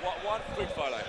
One quick photo.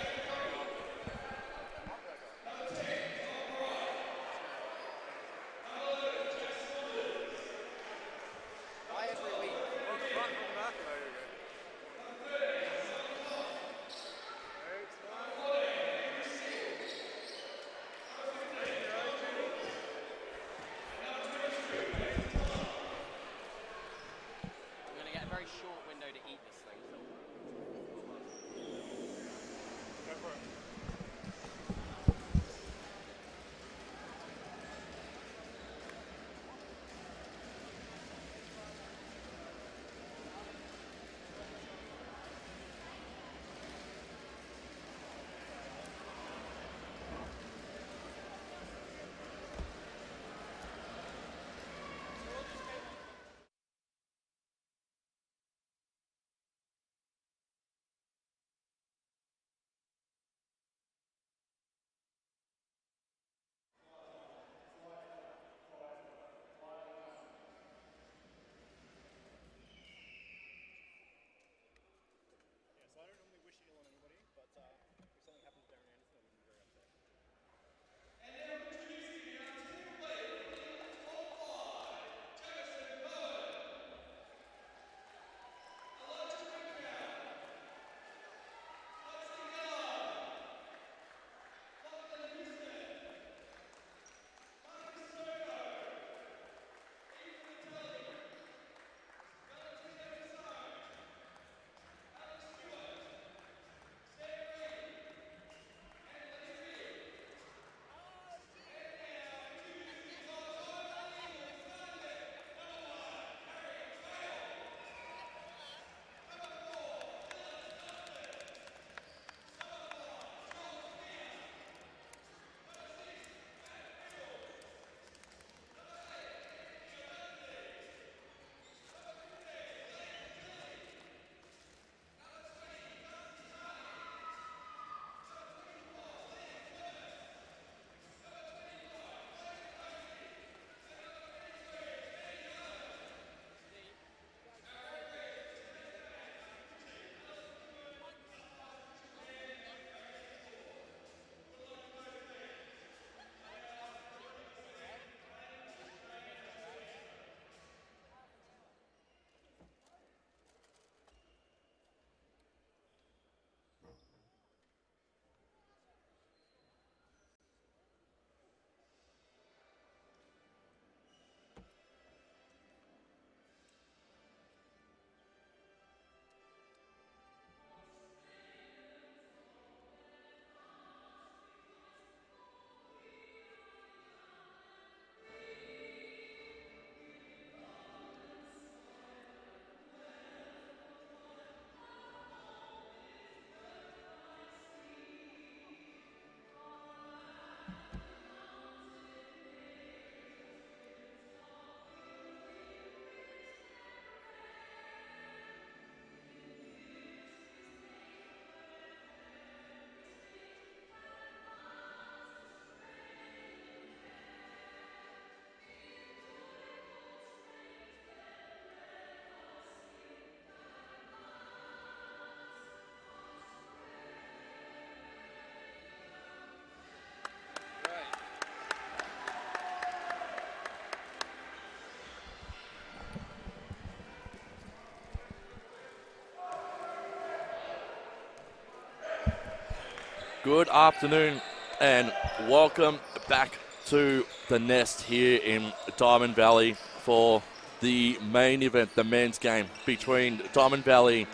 Good afternoon and welcome back to the Nest here in Diamond Valley for the main event, the men's game between Diamond Valley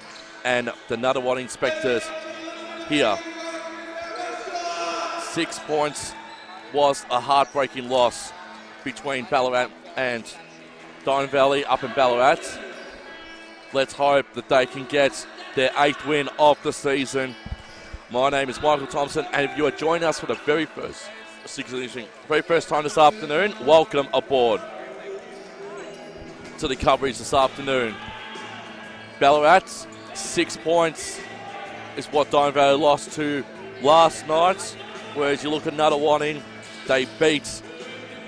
and the Nunawading Spectres here. 6 points was a heartbreaking loss between Ballarat and Diamond Valley up in Ballarat. Let's hope that they can get their 8th win of the season. My name is Michael Thompson, and if you are joining us for the very first time this afternoon, welcome aboard to the coverage this afternoon. Ballarat, 6 points is what Diamond Valley lost to last night, whereas you look at Nunawading, they beat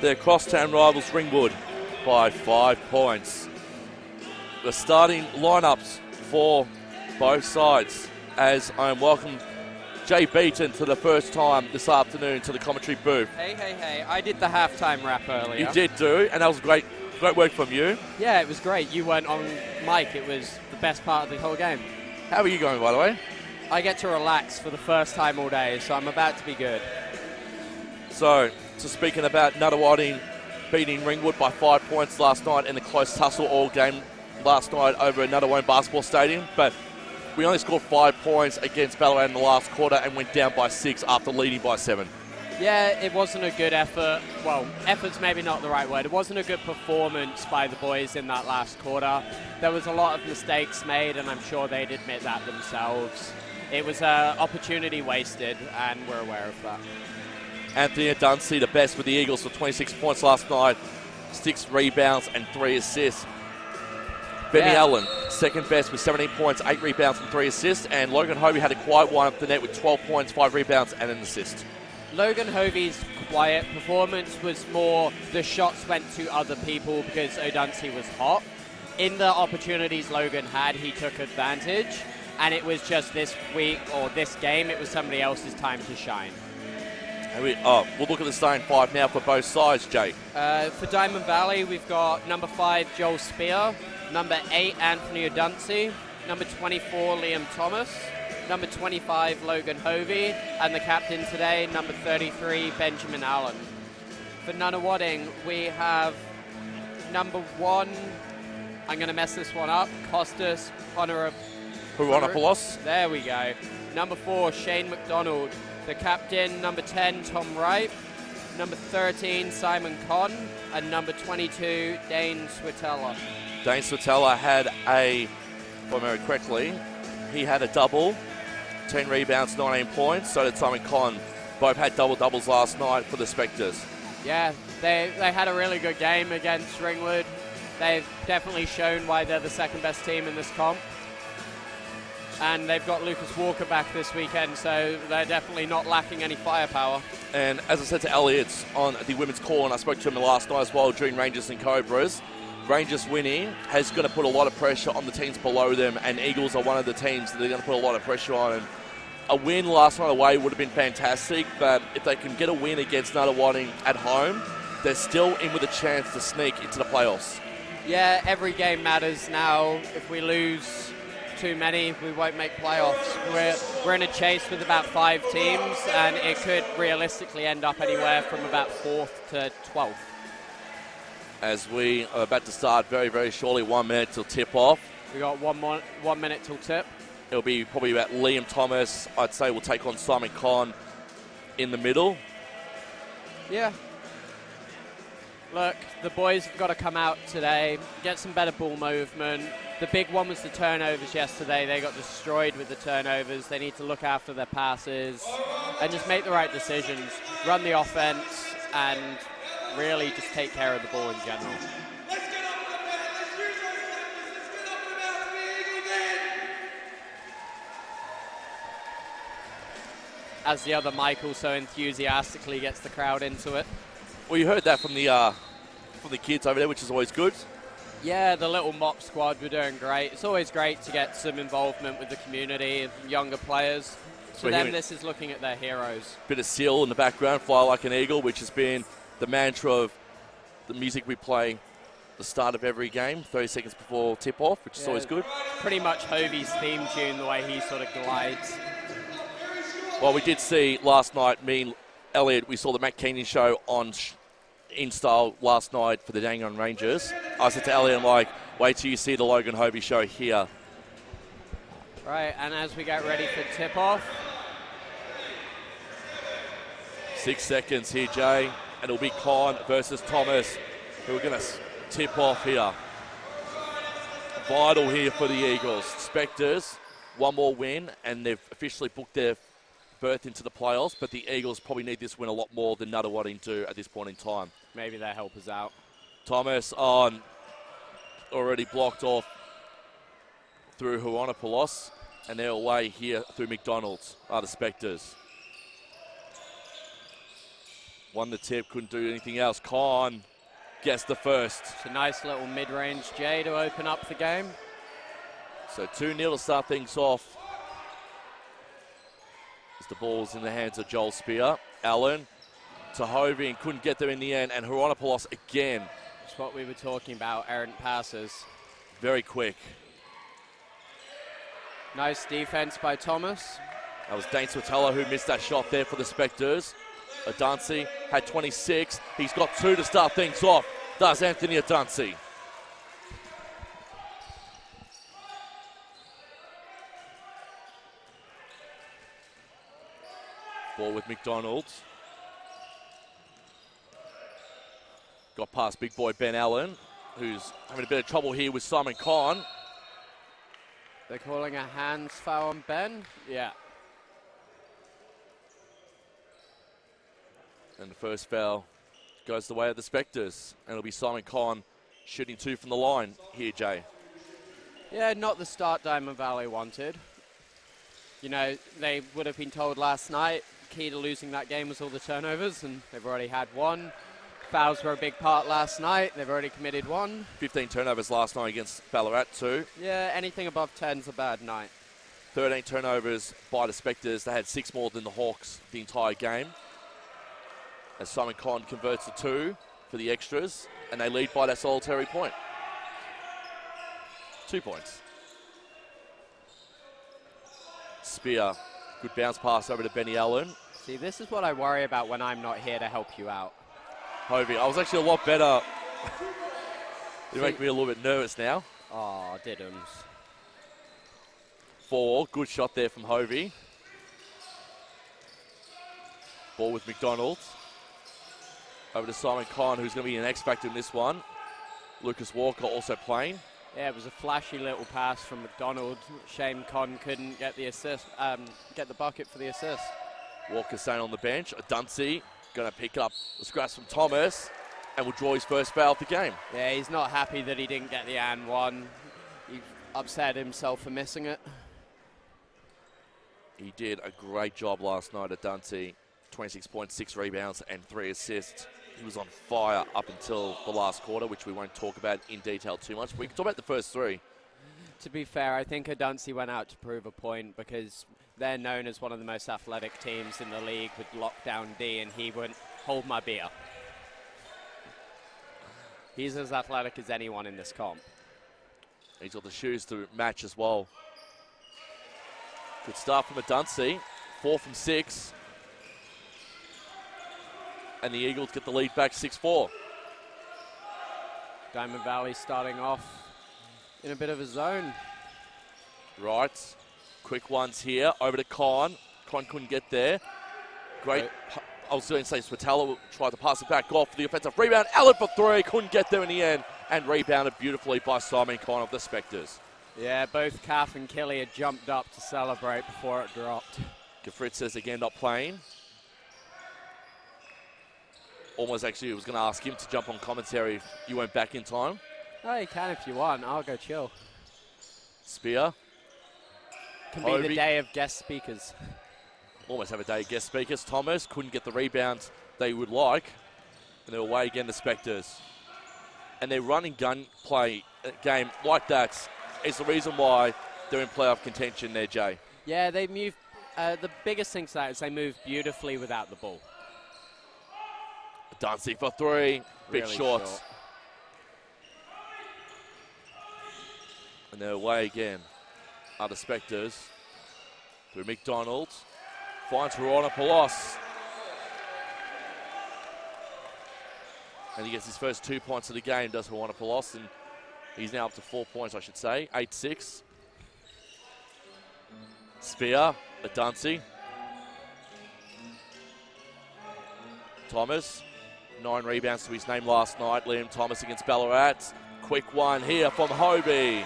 their crosstown rivals Ringwood by 5 points. The starting lineups for both sides. as I'm welcome Jay Beaton to the first time this afternoon to the commentary booth. Hey. I did the halftime rap earlier. You did do, and that was great work from you. Yeah, it was great. You weren't on mic. It was the best part of the whole game. How are you going, by the way? I get to relax for the first time all day, so I'm about to be good. So speaking about Nunawading beating Ringwood by 5 points last night in a close tussle all game last night over at Nunawading Basketball Stadium, but we only scored 5 points against Ballarat in the last quarter and went down by 6 after leading by 7. Yeah, it wasn't a good effort. Well, effort's maybe not the right word. It wasn't a good performance by the boys in that last quarter. There was a lot of mistakes made, and I'm sure they'd admit that themselves. It was an opportunity wasted, and we're aware of that. Anthony Duncy, the best with the Eagles, for 26 points last night, 6 rebounds and 3 assists. Benny Allen, second best with 17 points, 8 rebounds and 3 assists. And Logan Hovey had a quiet one up the net with 12 points, 5 rebounds and an assist. Logan Hovey's quiet performance was more the shots went to other people because O'Dunsey was hot. In the opportunities Logan had, he took advantage. And it was just this week, or this game, it was somebody else's time to shine. We'll look at the starting 5 now for both sides, Jay. For Diamond Valley, we've got number 5, Joel Spear. Number 8, Anthony O'Dunsey. Number 24, Liam Thomas. Number 25, Logan Hovey. And the captain today, number 33, Benjamin Allen. For Nunawading, we have number 1, I'm going to mess this one up, Costas Horonopoulos. There we go. Number 4, Shane McDonald. The captain, number 10, Tom Wright. Number 13, Simon Conn. And number 22, Dane Switella. Dane Switella had if I remember correctly, he had a double, 10 rebounds, 19 points. So did Simon Conn. Both had double-doubles last night for the Spectres. Yeah, they had a really good game against Ringwood. They've definitely shown why they're the second best team in this comp. And they've got Lucas Walker back this weekend, so they're definitely not lacking any firepower. And as I said to Elliot on the women's call, and I spoke to him last night as well during Rangers and Cobras, Rangers winning has going to put a lot of pressure on the teams below them, and Eagles are one of the teams that they're going to put a lot of pressure on. And a win last night away would have been fantastic, but if they can get a win against Nunawading at home, they're still in with a chance to sneak into the playoffs. Yeah, every game matters now. If we lose too many, we won't make playoffs. We're in a chase with about 5 teams, and it could realistically end up anywhere from about 4th to 12th. As we are about to start very, very shortly, 1 minute till tip-off. We got 1 minute till tip. It'll be probably about Liam Thomas, I'd say, will take on Simon Conn in the middle. Yeah. Look, the boys have got to come out today, get some better ball movement. The big one was the turnovers yesterday. They got destroyed with the turnovers. They need to look after their passes and just make the right decisions, run the offense, and really just take care of the ball in general. As the other Michael so enthusiastically gets the crowd into it. Well, you heard that from the kids over there, which is always good. Yeah, the little mop squad were doing great. It's always great to get some involvement with the community and younger players. For them, this is looking at their heroes. Bit of Seal in the background, Fly Like an Eagle, which has been the mantra of the music we play the start of every game, 30 seconds before tip-off, which is always good. Pretty much Hovey's theme tune, the way he sort of glides. Well, we did see last night, me and Elliot, we saw the Matt Keenan show on In Style last night for the Dandenong Rangers. I said to Elliot, I'm like, wait till you see the Logan Hovey show here. Right, and as we get ready for tip-off. 6 seconds here, Jay. And it'll be Conn versus Thomas, who are going to tip off here. Vital here for the Eagles. Spectres, one more win, and they've officially booked their berth into the playoffs, but the Eagles probably need this win a lot more than Nunawading do at this point in time. Maybe they'll help us out. Thomas on, already blocked off through Horonopoulos, and they're away here through McDonald's, are the Spectres. Won the tip, couldn't do anything else. Conn gets the first. It's a nice little mid-range J to open up the game. So 2-0 to start things off. As the ball's in the hands of Joel Spear. Allen to Hovey and couldn't get there in the end. And Hronopoulos again. It's what we were talking about, errant passes. Very quick. Nice defense by Thomas. That was Dane Switala who missed that shot there for the Spectres. Adansi had 26. He's got 2 to start things off. Does Anthony Adansi. Ball with McDonald. Got past big boy Ben Allen, who's having a bit of trouble here with Simon Kahn. They're calling a hands foul on Ben. Yeah. And the first foul goes the way of the Spectres. And it'll be Simon Kahn shooting 2 from the line here, Jay. Yeah, not the start Diamond Valley wanted. You know, they would have been told last night, key to losing that game was all the turnovers, and they've already had 1. Fouls were a big part last night. They've already committed 1. 15 turnovers last night against Ballarat too. Yeah, anything above 10's a bad night. 13 turnovers by the Spectres. They had 6 more than the Hawks the entire game. As Simon Kahn converts to 2 for the extras, and they lead by that solitary point. 2 points. Spear, good bounce pass over to Benny Allen. See, this is what I worry about when I'm not here to help you out. Hovey, I was actually a lot better. You make me a little bit nervous now. Oh, Diddums. 4, good shot there from Hovey. Ball with McDonald. Over to Simon Kahn, who's going to be an X factor in this one. Lucas Walker also playing. Yeah, it was a flashy little pass from McDonald. Shame Con couldn't get the assist, get the bucket for the assist. Walker staying on the bench. Adansi going to pick up the scratch from Thomas and will draw his first foul of the game. Yeah, he's not happy that he didn't get the and 1. He upset himself for missing it. He did a great job last night at Adansi. 26 points, 6 rebounds and 3 assists. He was on fire up until the last quarter, which we won't talk about in detail too much. We can talk about the first 3. To be fair, I think Adansi went out to prove a point because they're known as one of the most athletic teams in the league with lockdown D, and he wouldn't hold my beer. He's as athletic as anyone in this comp. He's got the shoes to match as well. Good start from Adansi. 4 from 6. And the Eagles get the lead back 6-4. Diamond Valley starting off in a bit of a zone. Right. Quick ones here. Over to Con. Con couldn't get there. Great. I was going to say Switala tried to pass it back off for the offensive rebound. Allen for 3. Couldn't get there in the end. And rebounded beautifully by Simon Con of the Spectres. Yeah, both Calf and Kelly had jumped up to celebrate before it dropped. Gafritz says again not playing. Almost actually was going to ask him to jump on commentary if you went back in time. Oh, you can if you want. I'll go chill. Spear. Can be the day of guest speakers. Almost have a day of guest speakers. Thomas couldn't get the rebound they would like. And they're away again, the Spectres. And their running gun play game like that is the reason why they're in playoff contention there, Jay. Yeah, they move. The biggest thing to that is they move beautifully without the ball. Dancy for 3. Big Really short. short. And they're away again. Are the Spectres. Through McDonald. Finds Hronopoulos. And he gets his first 2 points of the game, does Hronopoulos. And he's now up to 4 points, I should say. 8-6. Spear. Adansi. Thomas. 9 rebounds to his name last night. Liam Thomas against Ballarat. Quick one here from Hovey.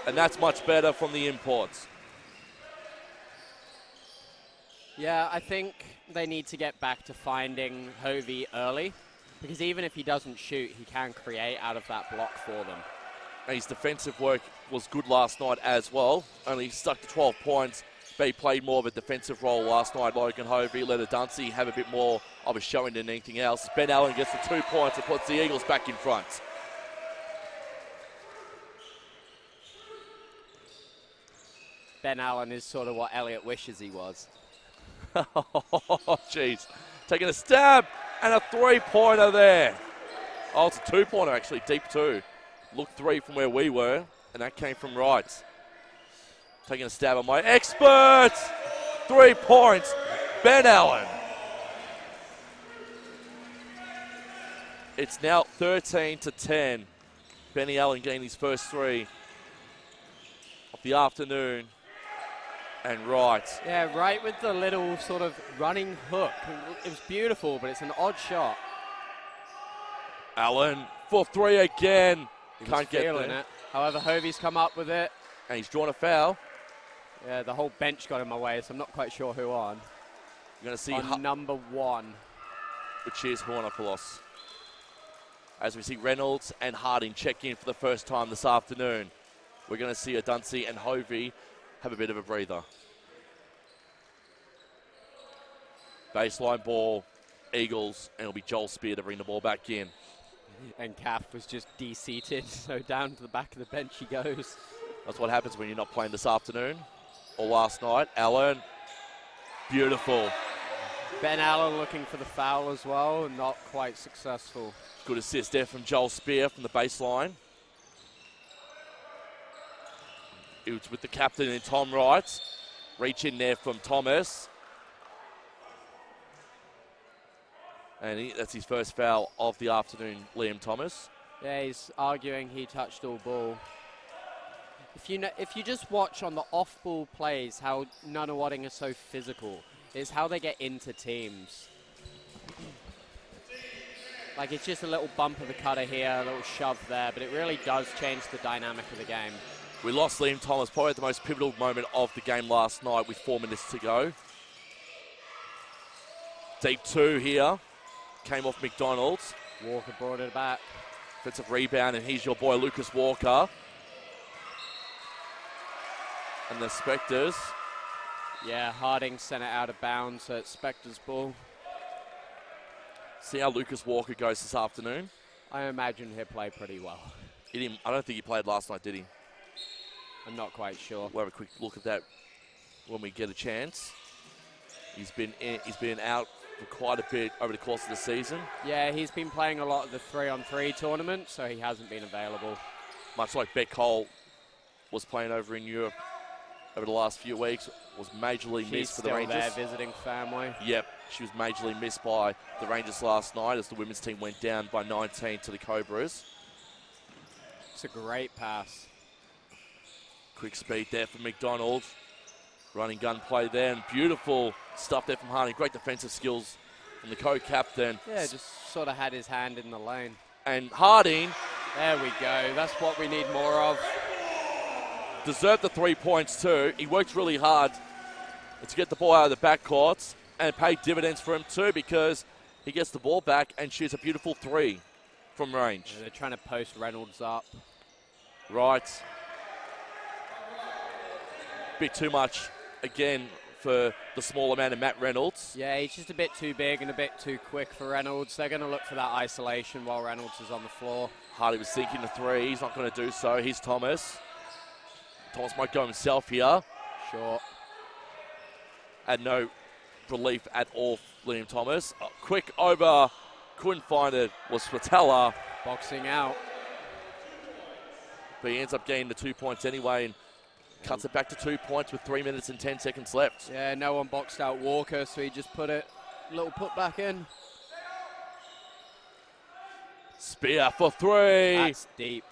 And that's much better from the imports. Yeah, I think they need to get back to finding Hovey early. Because even if he doesn't shoot, he can create out of that block for them. And his defensive work was good last night as well. Only stuck to 12 points. But he played more of a defensive role last night. Logan Hovey let Adansi have a bit more of a showing than anything else. Ben Allen gets the 2 points and puts the Eagles back in front. Ben Allen is sort of what Elliot wishes he was. Oh, jeez. Taking a stab and a three-pointer there. Oh, it's a two-pointer, actually, deep two. Look three from where we were, and that came from right. Taking a stab on my expert. 3 points, Ben Allen. It's now 13-10. Benny Allen getting his first three of the afternoon. And right. Yeah, right with the little sort of running hook. It was beautiful, but it's an odd shot. Allen for three again. Can't get it. However, Hovey's come up with it. And he's drawn a foul. Yeah, the whole bench got in my way, so I'm not quite sure who on. You're going to see on number 1. Which is Hornapolos. As we see Reynolds and Harding check in for the first time this afternoon. We're going to see Adunsi and Hovey have a bit of a breather. Baseline ball, Eagles, and it'll be Joel Spear to bring the ball back in. And Kath was just de-seated, so down to the back of the bench he goes. That's what happens when you're not playing this afternoon or last night. Allen, beautiful. Ben Allen looking for the foul as well, and not quite successful. Good assist there from Joel Spear from the baseline. It was with the captain and Tom Wright. Reach in there from Thomas. And that's his first foul of the afternoon, Liam Thomas. Yeah, he's arguing he touched all ball. If you just watch on the off-ball plays how Nunawading is so physical, it's how they get into teams. Like, it's just a little bump of the cutter here, a little shove there, but it really does change the dynamic of the game. We lost Liam Thomas probably at the most pivotal moment of the game last night with 4 minutes to go. Deep two here. Came off McDonald's. Walker brought it back. Offensive rebound, and here's your boy Lucas Walker. And the Spectres. Yeah, Harding sent it out of bounds, so it's Spectres' ball. See how Lucas Walker goes this afternoon. I imagine he'll play pretty well. I don't think he played last night, did he? I'm not quite sure. We'll have a quick look at that when we get a chance. He's been out for quite a bit over the course of the season. Yeah, he's been playing a lot of the 3-on-3 tournament, so he hasn't been available. Much like Beck Cole was playing over in Europe over the last few weeks, was majorly missed for the Rangers. She's still there visiting family. Yep, she was majorly missed by the Rangers last night as the women's team went down by 19 to the Cobras. It's a great pass. Quick speed there from McDonald. Running gun play there, and beautiful stuff there from Harding. Great defensive skills from the co-captain. Yeah, just sort of had his hand in the lane. And Harding. There we go. That's what we need more of. Deserved the 3 points too. He worked really hard to get the ball out of the backcourts, and it paid dividends for him too because he gets the ball back and shoots a beautiful three from range. Yeah, they're trying to post Reynolds up. Right. Bit too much again for the small amount of Matt Reynolds. Yeah, he's just a bit too big and a bit too quick for Reynolds. They're going to look for that isolation while Reynolds is on the floor. Hardy was sinking the three. He's not going to do so. Here's Thomas. Thomas might go himself here. Sure. Had no relief at all, Liam Thomas. Quick over. Couldn't find it. Was Spatella. Boxing out. But he ends up getting the 2 points anyway and cuts it back to 2 points with 3 minutes and 10 seconds left. Yeah, no one boxed out Walker, so he just put it, little put back in. Spear for three. That's deep.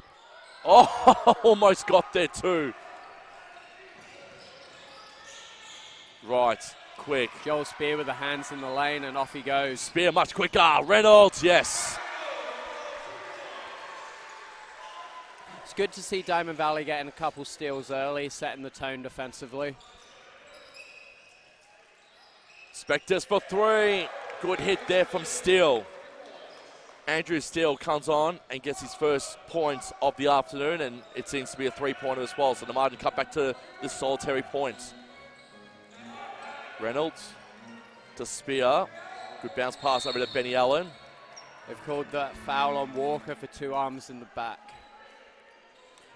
Oh, almost got there too. Right, quick. Joel Spear with the hands in the lane, and off he goes. Spear much quicker. Reynolds, yes. It's good to see Diamond Valley getting a couple steals early, setting the tone defensively. Spectres for three. Good hit there from Steele. Andrew Steele comes on and gets his first points of the afternoon, and it seems to be a three-pointer as well. So the margin cut back to this solitary points. Reynolds to Spear. Good bounce pass over to Benny Allen. They've called that foul on Walker for 2 arms in the back.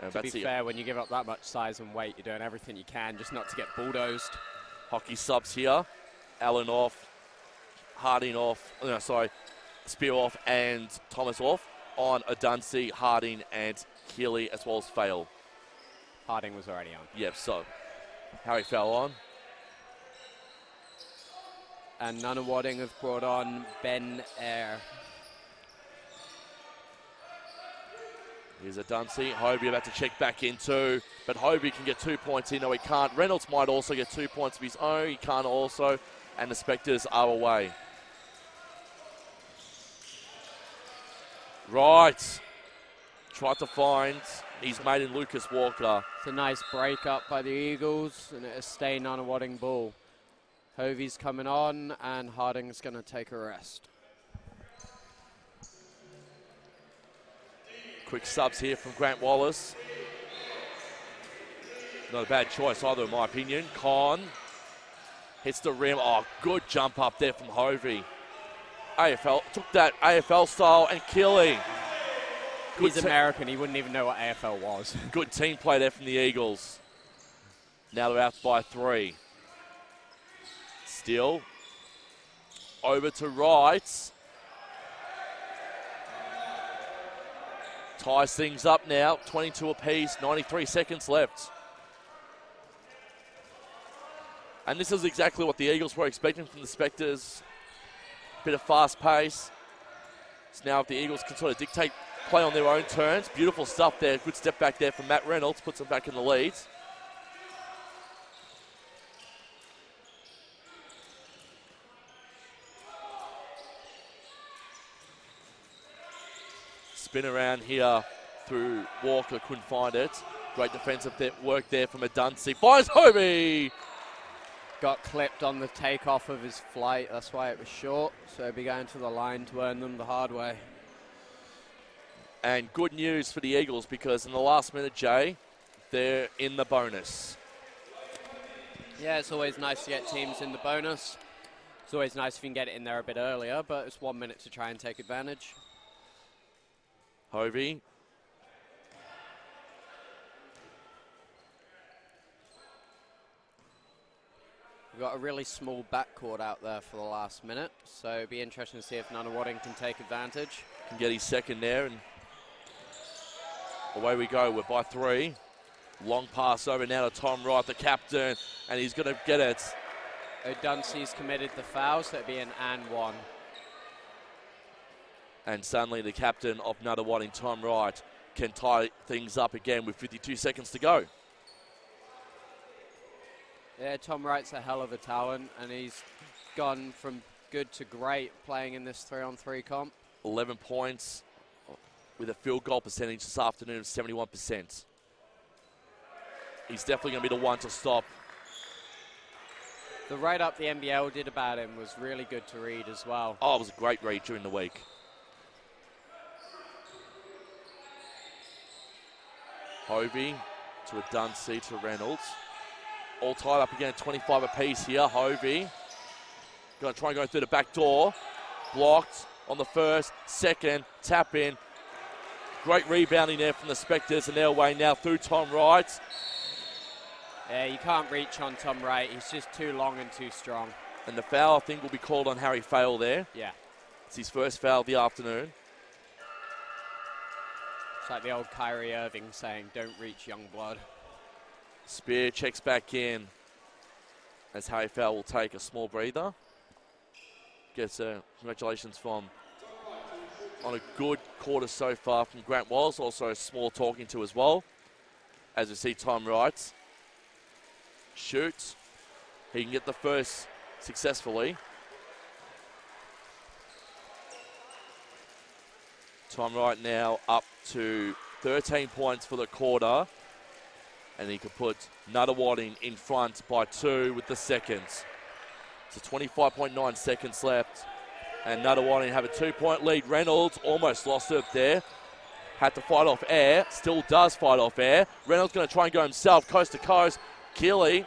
And to be fair, when you give up that much size and weight, you're doing everything you can just not to get bulldozed. Hockey subs here. Allen off, Harding off, no, sorry, Spear off and Thomas off on Adunsi, Harding and Keeley as well as Fail. Harding was already on. Yep, so Harry Fail on. And Nunawading have brought on Ben Eyre. Here's Adunsi. Hovey about to check back in too, but Hovey can get 2 points in. No, he can't. Reynolds might also get 2 points of his own. He can't also. And the Spectres are away. Right. Tried to find his mate in Lucas Walker. It's a nice break up by the Eagles, and it is stay Nunawading ball. Hovey's coming on, and Harding's going to take a rest. Quick subs here from Grant Wallace. Not a bad choice either, in my opinion. Con hits the rim. Oh, good jump up there from Hovey. AFL took that AFL style and Keeley. He's American. He wouldn't even know what AFL was. Good team play there from the Eagles. Now they're out by 3. Still over to Wright. Ties things up now. 22 apiece. 93 seconds left. And this is exactly what the Eagles were expecting from the Spectres. Bit of fast pace. So now if the Eagles can sort of dictate play on their own terms. Beautiful stuff there. Good step back there from Matt Reynolds. Puts them back in the lead. Spin around here through Walker. Couldn't find it. Great defensive work there from Adunsi. Finds Hovey! Got clipped on the takeoff of his flight. That's why it was short. So he'll be going to the line to earn them the hard way. And good news for the Eagles because in the last minute, Jay, they're in the bonus. Yeah, it's always nice to get teams in the bonus. It's always nice if you can get it in there a bit earlier, but it's 1 minute to try and take advantage. Hovey. We've got a really small backcourt out there for the last minute, so it'll be interesting to see if Nunawading can take advantage. Can get his second there, and away we go. We're by 3. Long pass over now to Tom Wright, the captain, and he's going to get it. O'Duncey's committed the foul, so it'll be an and 1. And suddenly the captain of Nunawading, Tom Wright, can tie things up again with 52 seconds to go. Yeah, Tom Wright's a hell of a talent, and he's gone from good to great playing in this 3-on-3 comp. 11 points with a field goal percentage this afternoon of 71%. He's definitely going to be the one to stop. The write-up the NBL did about him was really good to read as well. Oh, it was a great read during the week. Hovey to Adunsi to Reynolds. All tied up again at 25 apiece here. Hovey going to try and go through the back door. Blocked on the first, second, tap in. Great rebounding there from the Spectres, and they're away now through Tom Wright. Yeah, you can't reach on Tom Wright. He's just too long and too strong. And the foul, I think, will be called on Harry Fail there. Yeah. It's his first foul of the afternoon. It's like the old Kyrie Irving saying, don't reach young blood. Spear checks back in as Harry Fail will take a small breather. Gets congratulations on a good quarter so far from Grant Wallace. Also a small talking to as well. As we see Tom Wright shoots. He can get the first successfully. Tom Wright now up to 13 points for the quarter. And he could put Nunawading in front by 2 with the seconds. So 25.9 seconds left. And Nunawading have a 2-point lead. Reynolds almost lost it there. Had to fight off air. Still does fight off air. Reynolds going to try and go himself coast to coast. Keeley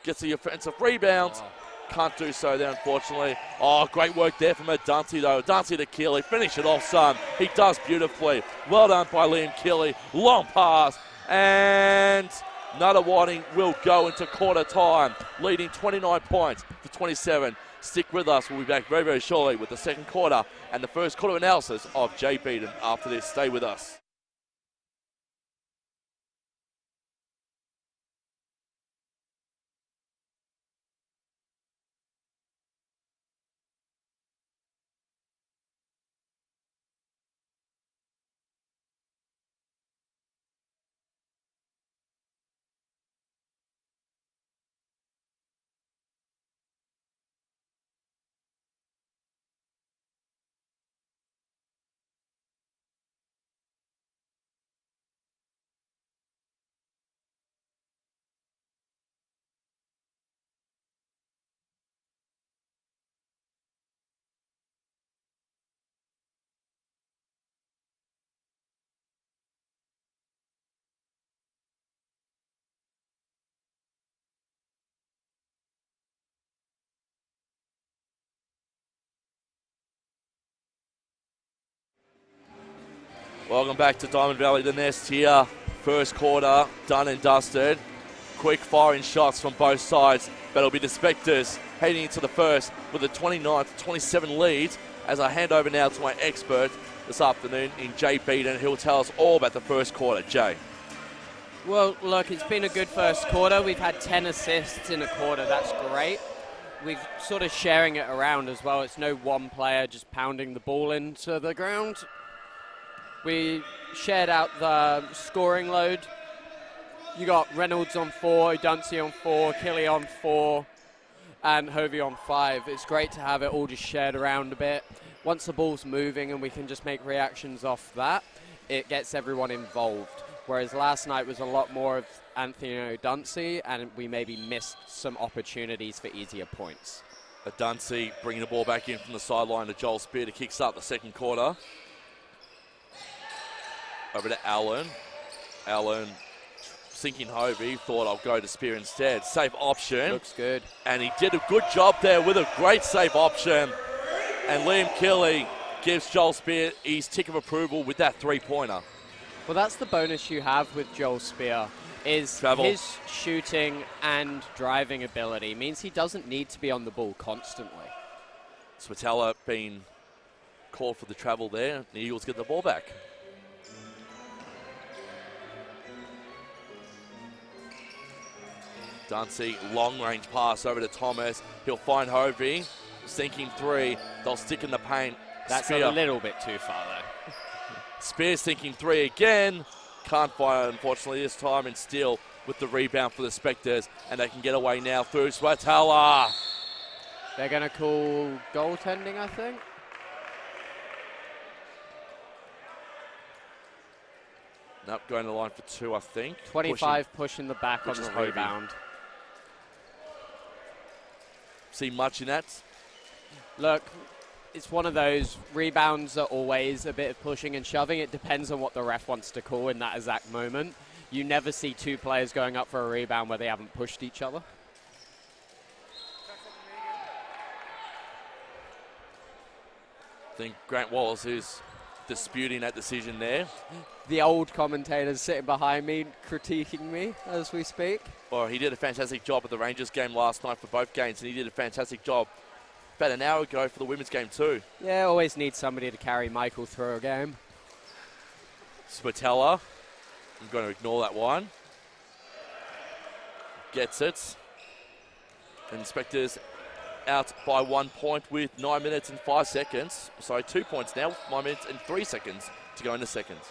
gets the offensive rebound. Oh. Can't do so there, unfortunately. Oh, great work there from Adunsi, though. Adunsi to Keeley. Finish it off, son. He does beautifully. Well done by Liam Keeley. Long pass. And Nunawading will go into quarter time, leading 29 points to 27. Stick with us. We'll be back very, very shortly with the second quarter and the first quarter analysis of Jay Beaton. After this, stay with us. Welcome back to Diamond Valley, the Nest here. First quarter, done and dusted. Quick firing shots from both sides, but it'll be the Spectres heading into the first with a 29-27 lead. As I hand over now to my expert this afternoon in Jay Beaton, who'll tell us all about the first quarter. Jay. Well, look, it's been a good first quarter. We've had 10 assists in a quarter. That's great. We're sort of sharing it around as well. It's no one player just pounding the ball into the ground. We shared out the scoring load. You got Reynolds on 4, Duncy on 4, Killy on 4, and Hovey on 5. It's great to have it all just shared around a bit. Once the ball's moving and we can just make reactions off that, it gets everyone involved. Whereas last night was a lot more of Anthony Duncy, and we maybe missed some opportunities for easier points. Duncy bringing the ball back in from the sideline to Joel Spear to kickstart the second quarter. Over to Allen. Allen sinking Hovey. Thought I'll go to Spear instead. Safe option. Looks good. And he did a good job there with a great safe option. And Liam Kelly gives Joel Spear his tick of approval with that three-pointer. Well, that's the bonus you have with Joel Spear, is Travel. His shooting and driving ability means he doesn't need to be on the ball constantly. Swatella being called for the travel there. The Eagles get the ball back. Duncy, long-range pass over to Thomas. He'll find Hovey. Sinking three. They'll stick in the paint. That's Spear. a little bit too far, though. Spear sinking three again. Can't find it, unfortunately, this time. And still with the rebound for the Spectres. And they can get away now through Swatella. They're going to call goaltending, I think. Nope, going to the line for two, I think. 25 pushing the back on the Hovey. rebound. See much in that? Look, it's one of those, rebounds are always a bit of pushing and shoving. It depends on what the ref wants to call in that exact moment. You never see two players going up for a rebound where they haven't pushed each other. I think Grant Wallace is disputing that decision there. The old commentators sitting behind me, critiquing me as we speak. Well, he did a fantastic job at the Rangers game last night for both games, and he did a fantastic job about an hour ago for the women's game too. Yeah, always need somebody to carry Michael through a game. Spatella, I'm going to ignore that one. Gets it. And Spectres out by 1 point with 9 minutes and 5 seconds. Sorry, 2 points now, 9 minutes and 3 seconds to go into seconds.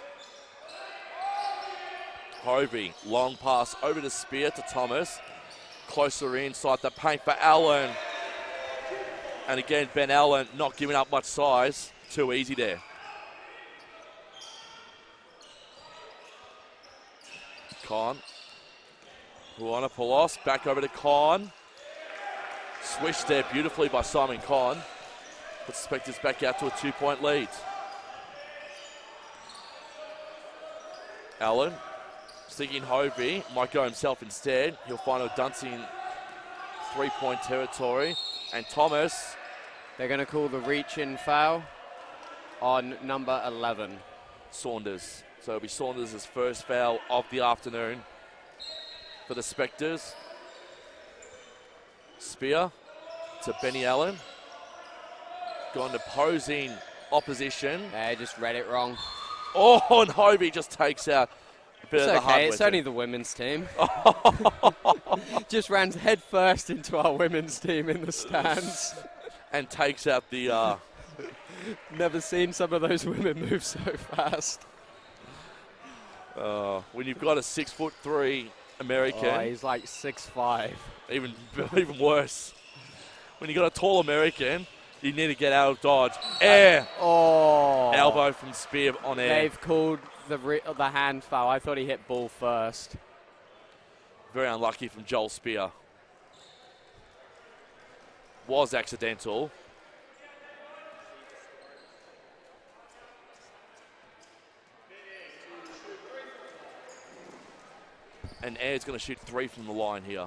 Hovey, long pass over to Spear to Thomas. Closer inside the paint for Allen. And again, Ben Allen not giving up much size. Too easy there. Con. Luana Polos back over to Con. Swished there beautifully by Simon Con. Puts the Spectres back out to a 2-point lead. Allen. Sticking Hovey, might go himself instead. He'll find O'Dunsey in 3-point territory. And Thomas. They're going to call the reach-in foul on number 11. Saunders. So it'll be Saunders' first foul of the afternoon. for the Spectres. Spear to Benny Allen. Gone to opposing opposition. Yeah, just read it wrong. Oh, and Hovey just takes out a bit It's of the hard okay, it's weapon. only the women's team. Just ran head first into our women's team in the stands. And takes out the... Never seen some of those women move so fast. when you've got a 6'3" American... Oh, he's like 6'5". Even worse. When you got a tall American, you need to get out of dodge. Air! Oh. Elbow from Spear on air. They've called the hand foul. I thought he hit ball first. Very unlucky from Joel Spear. Was accidental. And Air's going to shoot 3 from the line here.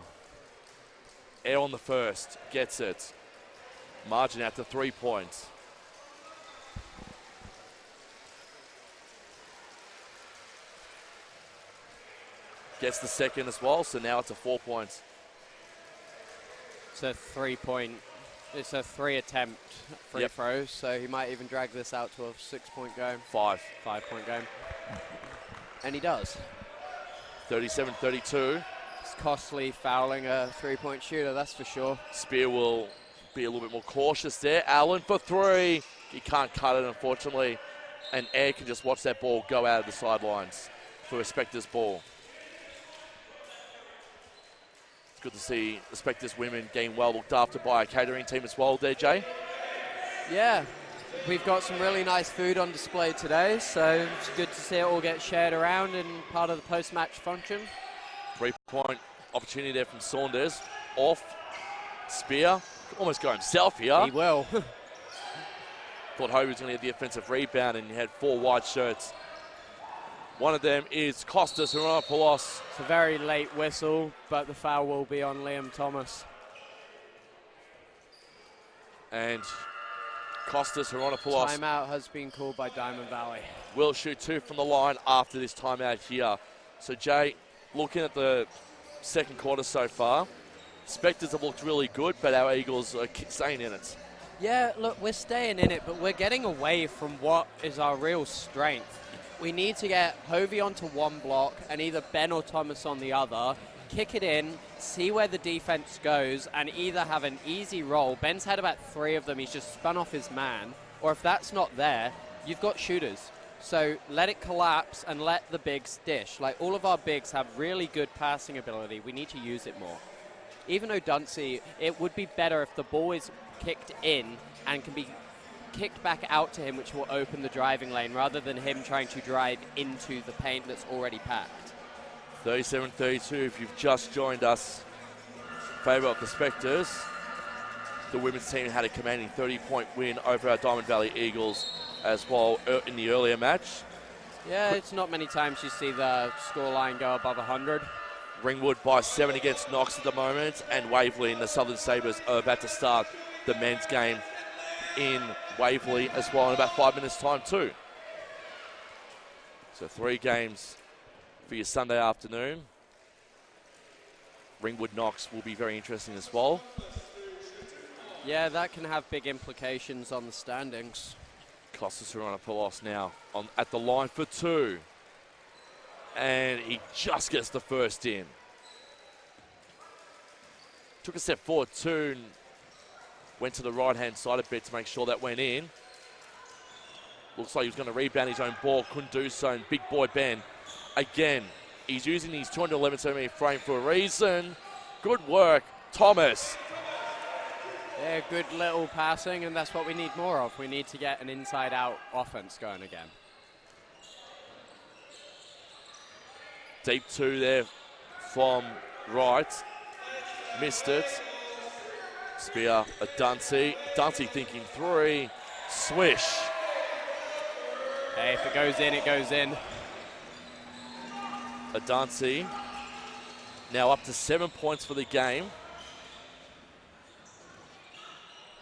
Air on the first. Gets it. Margin out to 3 points. Gets the second as well, so now it's a 4 points. It's a 3-point. It's a 3-attempt free throw, so he might even drag this out to a 6-point game. 5-point game. And he does. 37-32. It's costly fouling a 3-point shooter, that's for sure. Spear will be a little bit more cautious there. Allen for 3. He can't cut it, unfortunately. And Air can just watch that ball go out of the sidelines for a Spectres ball. It's good to see the Spectres women getting well looked after by a catering team as well there, Jay. Yeah, we've got some really nice food on display today, so it's good to see it all get shared around and part of the post-match function. 3-point opportunity there from Saunders. Off. Spear. Almost go himself here. He will. Thought Hovey was going to get the offensive rebound, and he had 4 white shirts. One of them is Costas Hronopoulos. It's a very late whistle, but the foul will be on Liam Thomas. And Costas Hronopoulos Timeout has been called by Diamond Valley. will shoot 2 from the line after this timeout here. So, Jay, looking at the second quarter so far, Spectres have looked really good, but our Eagles are staying in it. Yeah, look, we're staying in it, but we're getting away from what is our real strength. We need to get Hovey onto one block and either Ben or Thomas on the other, kick it in, see where the defense goes, and either have an easy roll. Ben's had about 3 of them. He's just spun off his man. Or if that's not there, you've got shooters. So let it collapse and let the bigs dish. Like, all of our bigs have really good passing ability. We need to use it more. Even though Dunsey, it would be better if the ball is kicked in and can be kicked back out to him, which will open the driving lane, rather than him trying to drive into the paint that's already packed. 37-32, if you've just joined us, favour of the Spectres. The women's team had a commanding 30-point win over our Diamond Valley Eagles as well in the earlier match. Yeah, it's not many times you see the scoreline go above 100. Ringwood by 7 against Knox at the moment, and Waverley and the Southern Sabres are about to start the men's game in Waverley as well in about 5 minutes' time too. So 3 games for your Sunday afternoon. Ringwood Knox will be very interesting as well. Yeah, that can have big implications on the standings. Costas Hronopoulos now at the line for 2. And he just gets the first in. Took a step forward too and went to the right-hand side a bit to make sure that went in. Looks like he was going to rebound his own ball. Couldn't do so. And big boy Ben, again, he's using his 211 centimetre frame for a reason. Good work, Thomas. Yeah, good little passing, and that's what we need more of. We need to get an inside-out offense going again. Deep 2 there from right. Missed it. Spear, a Dunsey. Dunsey thinking 3. Swish. Hey, if it goes in, it goes in. A Dunsey. Now up to 7 points for the game.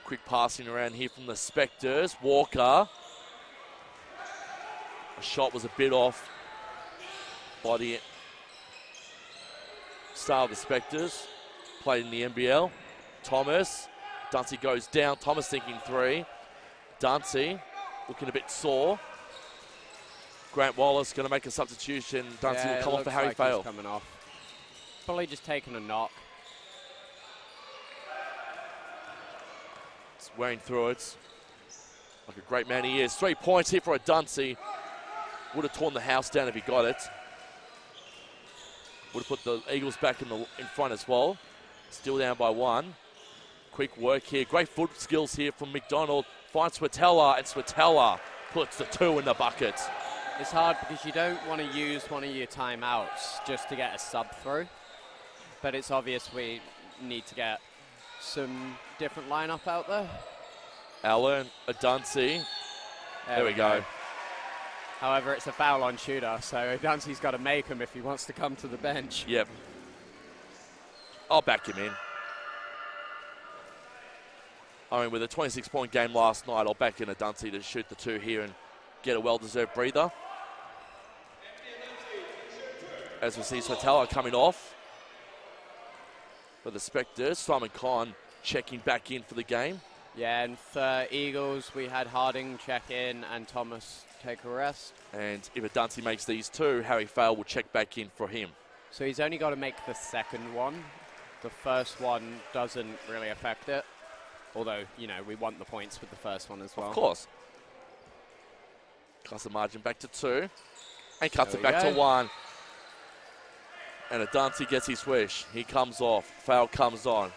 Quick passing around here from the Spectres. Walker. A shot was a bit off by the star of the Spectres. Played in the NBL. Thomas. Dunsey goes down. Thomas thinking three. Dunsey looking a bit sore. Grant Wallace going to make a substitution. Dunsey will come on for Harry like Fail. He's coming off. Probably just taking a knock. It's wearing through it. Like a great man he is. 3 points here for a Dunsey. Would have torn the house down if he got it. Would have put the Eagles back in front as well. Still down by 1. Quick work here. Great foot skills here from McDonald. Finds Swatella, and Swatella puts the 2 in the bucket. It's hard because you don't want to use one of your timeouts just to get a sub through. But it's obvious we need to get some different lineup out there. Allen, a Dunsey. There we go. However, it's a foul on Shooter, so Dunsey's got to make him if he wants to come to the bench. Yep. I'll back him in. I mean, with a 26-point game last night, I'll back in a Dunsey to shoot the 2 here and get a well-deserved breather. As we see Swatella coming off. For the Spectres, Simon Conn checking back in for the game. Yeah, and for Eagles, we had Harding check in and Thomas take a rest. And if a Dunsey makes these 2, Harry Fail will check back in for him. So he's only got to make the second one. The first one doesn't really affect it. Although, you know, we want the points with the first one as well. Of course. Cuts the margin back to 2. And cuts it back to 1. And a Dunsey gets his wish. He comes off. Foul comes on.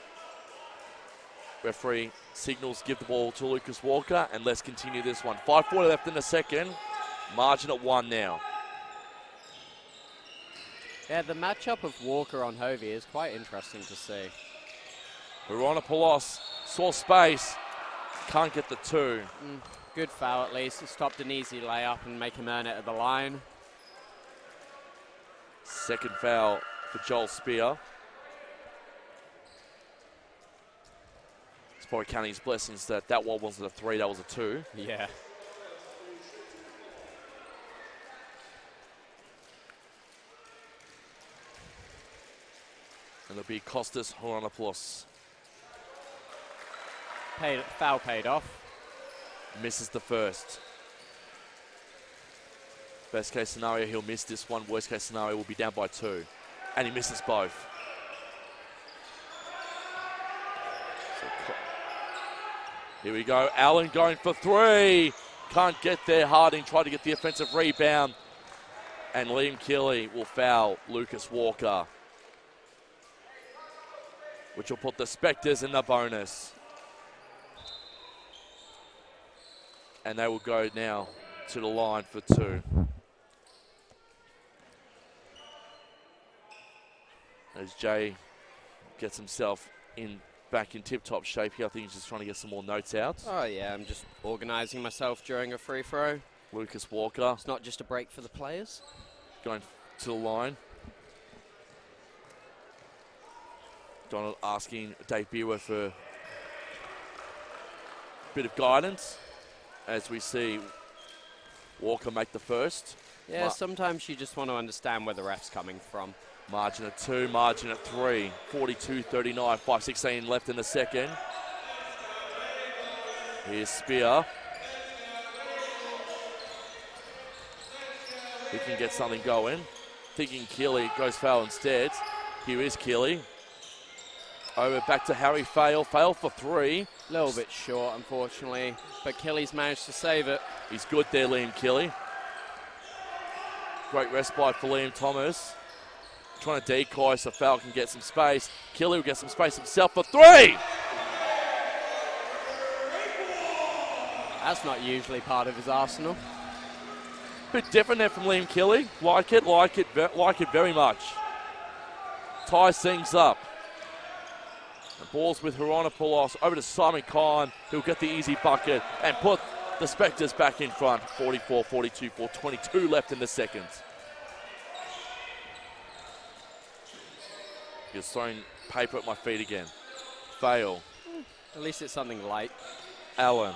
Referee signals give the ball to Lucas Walker. And let's continue this one. 5:40 left in the second. Margin at 1 now. Yeah, the matchup of Walker on Hovey is quite interesting to see. Veronopoulos saw space. Can't get the 2. Good foul at least. It stopped an easy layup and make him earn it at the line. Second foul for Joel Spear. He's probably counting his blessings that one wasn't a 3, that was a 2. Yeah. And it'll be Costas Horonopoulos. Foul paid off. Misses the first. Best case scenario, he'll miss this one. Worst case scenario, we'll be down by 2. And he misses both. Here we go. Allen going for 3. Can't get there. Harding tried to get the offensive rebound. And Liam Keeley will foul Lucas Walker, which will put the Spectres in the bonus. And they will go now to the line for 2. As Jay gets himself back in tip-top shape here, I think he's just trying to get some more notes out. Oh yeah, I'm just organising myself during a free throw. Lucas Walker. It's not just a break for the players. Going to the line. Donald asking Dave Beerworth for a bit of guidance as we see Walker make the first. Yeah, sometimes you just want to understand where the ref's coming from. Margin at 2, margin at 3. 42-39, 5:16 left in the second. Here's Spear. He can get something going. Thinking Keeley goes foul instead. Here is Keeley. Over back to Harry Fail. Fail for 3. A little bit short, unfortunately, but Keeley's managed to save it. He's good there, Liam Keeley. Great respite for Liam Thomas. Trying to decoy so Foul can get some space. Keeley will get some space himself for 3. That's not usually part of his arsenal. Bit different there from Liam Keeley. Like it very much. Ties things up. The ball's with Horonopoulos over to Simon Conn, who'll get the easy bucket and put the Spectres back in front. 44-42, 4:22 left in the second. He's throwing paper at my feet again. Fail. At least it's something light. Allen.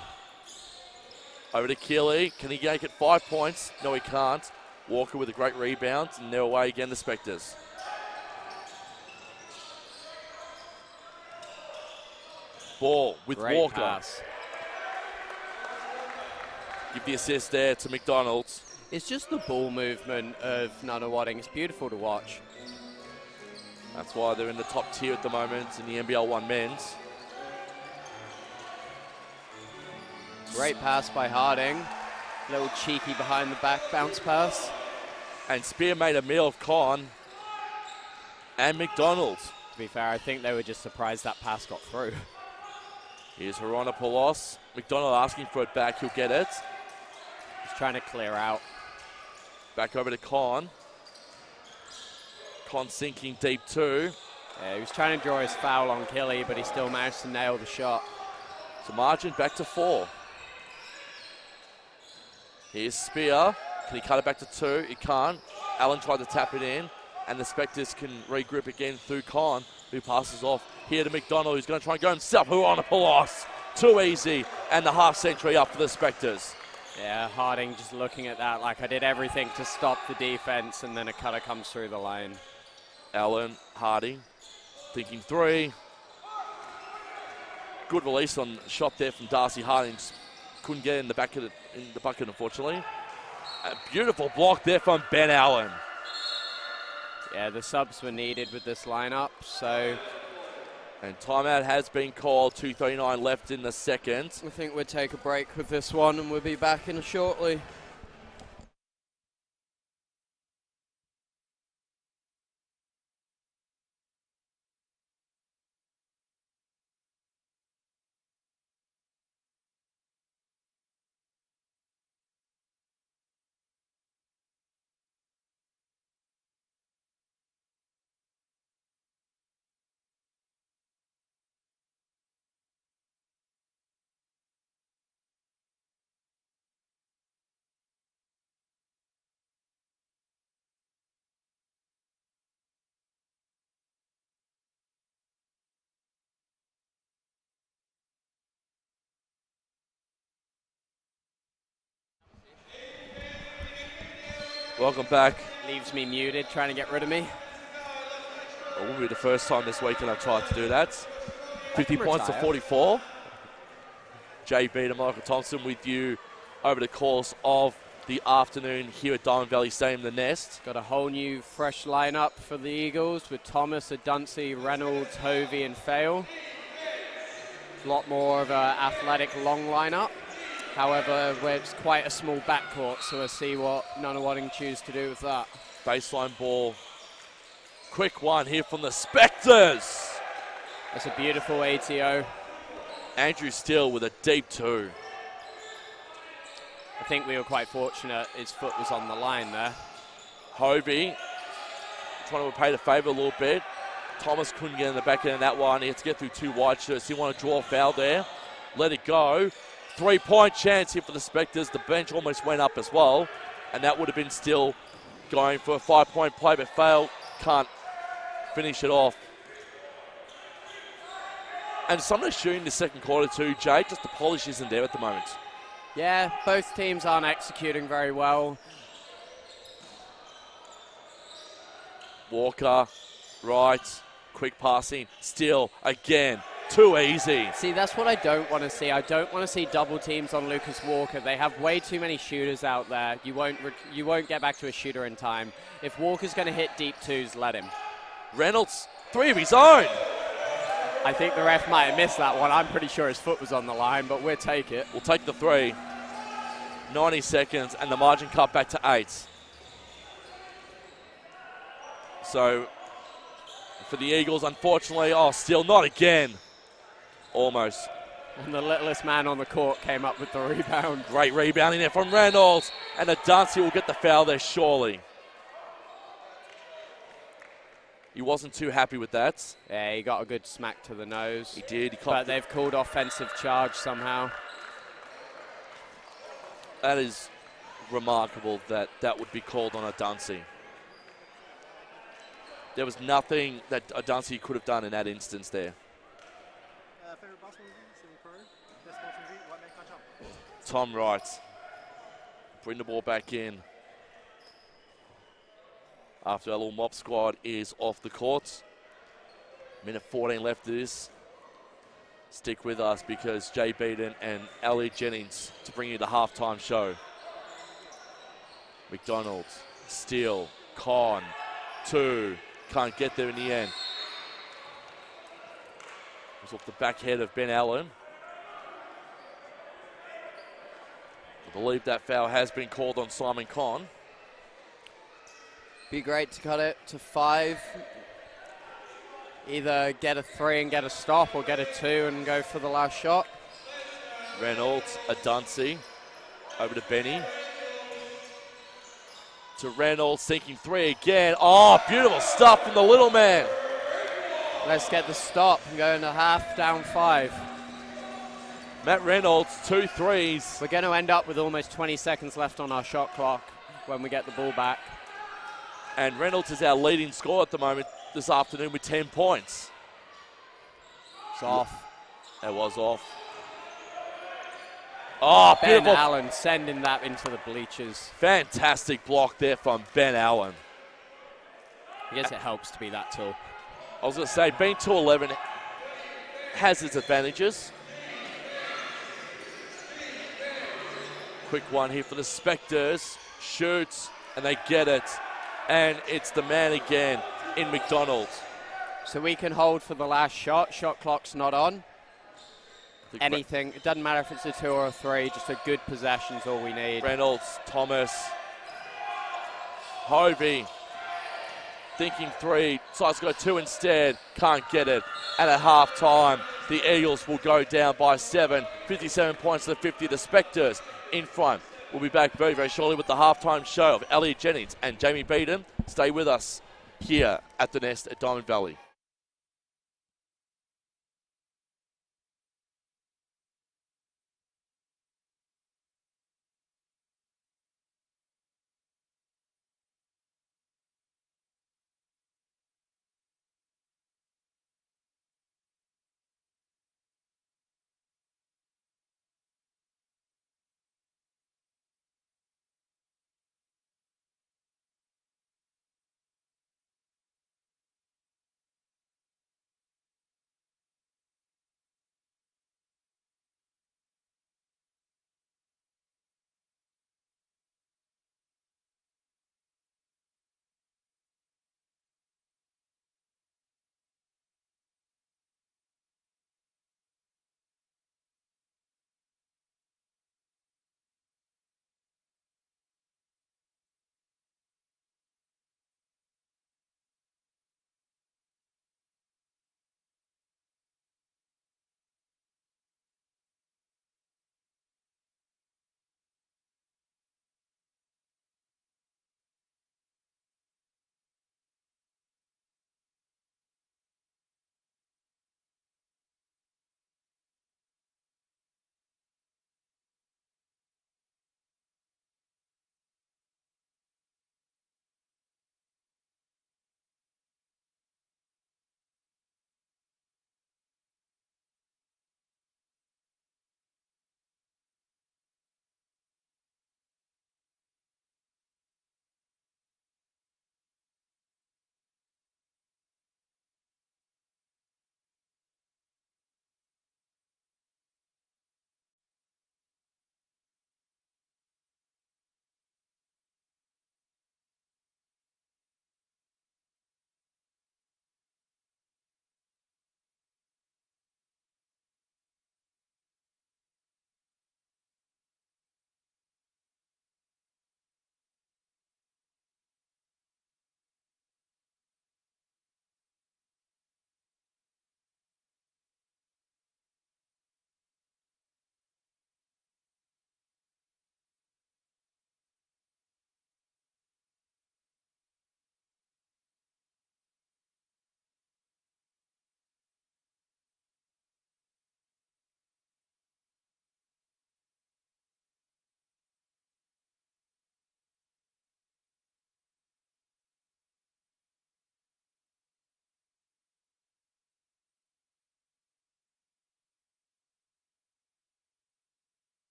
Over to Keeley. Can he make it 5 points? No, he can't. Walker with a great rebound, and they're away again, the Spectres. ball with Great Walker. pass. Give the assist there to McDonald's. It's just the ball movement of Nunawading. It's beautiful to watch. That's why they're in the top tier at the moment in the NBL1 men's. Great pass by Harding. Little cheeky behind the back bounce pass. And Spear made a meal of Con and McDonald. To be fair, I think they were just surprised that pass got through. Here's Haronopoulos. McDonald asking for it back. He'll get it. He's trying to clear out. Back over to Con. Con sinking deep too. Yeah, he was trying to draw his foul on Killy, but he still managed to nail the shot. So margin back to 4. Here's Spear. Can he cut it back to 2? He can't. Allen tried to tap it in, and the Spectres can regroup again through Con, who passes off here to McDonald, who's going to try and go himself. Haronopoulos. Too easy, and the half century up for the Spectres. Yeah, Harding just looking at that like I did everything to stop the defense, and then a cutter comes through the lane. Allen, Harding, thinking 3. Good release on shot there from Darcy Harding. Just couldn't get in the bucket, unfortunately. A beautiful block there from Ben Allen. Yeah, the subs were needed with this lineup, so... And timeout has been called, 2:39 left in the second. I think we'll take a break with this one, and we'll be back in shortly. Welcome back. Leaves me muted, trying to get rid of me. It won't be the first time this weekend I've tried to do that. 50 points to retire. 44. JB to Michael Thompson with you over the course of the afternoon here at Diamond Valley Stadium, the Nest. Got a whole new fresh lineup for the Eagles with Thomas, Adunsi, Reynolds, Hovey and Fale. A lot more of an athletic long lineup. However, it's quite a small backcourt, so we'll see what Nunawading choose to do with that. Baseline ball. Quick one here from the Spectres. That's a beautiful ATO. Andrew Steele with a deep 2. I think we were quite fortunate his foot was on the line there. Hovey trying to repay the favour a little bit. Thomas couldn't get in the back end of that one. He had to get through 2 wide shirts. He wanted to draw a foul there. Let it go. 3-point chance here for the Spectres. The bench almost went up as well. And that would have been still going for a 5-point play, but failed. Can't finish it off. And some of the shooting the second quarter too, Jay, just the polish isn't there at the moment. Yeah, both teams aren't executing very well. Walker, right, quick passing, Steele again. Too easy. See, that's what I don't want to see. I don't want to see double teams on Lucas Walker. They have way too many shooters out there. You won't get back to a shooter in time. If Walker's going to hit deep 2s, let him. Reynolds, 3 of his own. I think the ref might have missed that one. I'm pretty sure his foot was on the line, but we'll take it. We'll take the 3. 90 seconds, and the margin cut back to 8. So, for the Eagles, unfortunately, still not again. Almost. And the littlest man on the court came up with the rebound. Great rebounding there from Reynolds. And Adunsi will get the foul there, surely. He wasn't too happy with that. Yeah, he got a good smack to the nose. He did. But they've called offensive charge somehow. That is remarkable that that would be called on Adunsi. There was nothing that Adunsi could have done in that instance there. Favorite basketball movie, semi-pro, best sports movie, white man can't jump. Tom Wright. Bring the ball back in. After our little mop squad is off the court. Minute 14 left of this. Stick with us because Jay Beaton and Elliot Jennings to bring you the halftime show. McDonald, Steele, Con, 2. Can't get there in the end. It was off the back head of Ben Allen. I believe that foul has been called on Simon Con. Be great to cut it to 5. Either get a 3 and get a stop, or get a 2 and go for the last shot. Reynolds, Adunsi, over to Benny. To Reynolds, sinking 3 again. Oh, beautiful stuff from the little man. Let's get the stop and go into half, down 5. Matt Reynolds, 2 threes. We're going to end up with almost 20 seconds left on our shot clock when we get the ball back. And Reynolds is our leading scorer at the moment this afternoon with 10 points. It's off. That was off. Oh, Ben beautiful. Allen sending that into the bleachers. Fantastic block there from Ben Allen. I guess it helps to be that tall. I was going to say, being 2'11" has its advantages. Quick one here for the Spectres. Shoots, and they get it. And it's the man again in McDonald. So we can hold for the last shot. Shot clock's not on. Anything. It doesn't matter if it's a 2 or a 3. Just a good possession's all we need. Reynolds, Thomas, Hovey, thinking 3. Decides to go 2 instead. Can't get it. And at half time, the Eagles will go down by 7. 57 points to the 50. The Spectres in front. We'll be back very, very shortly with the halftime show of Elliot Jennings and Jamie Beaton. Stay with us here at the Nest at Diamond Valley.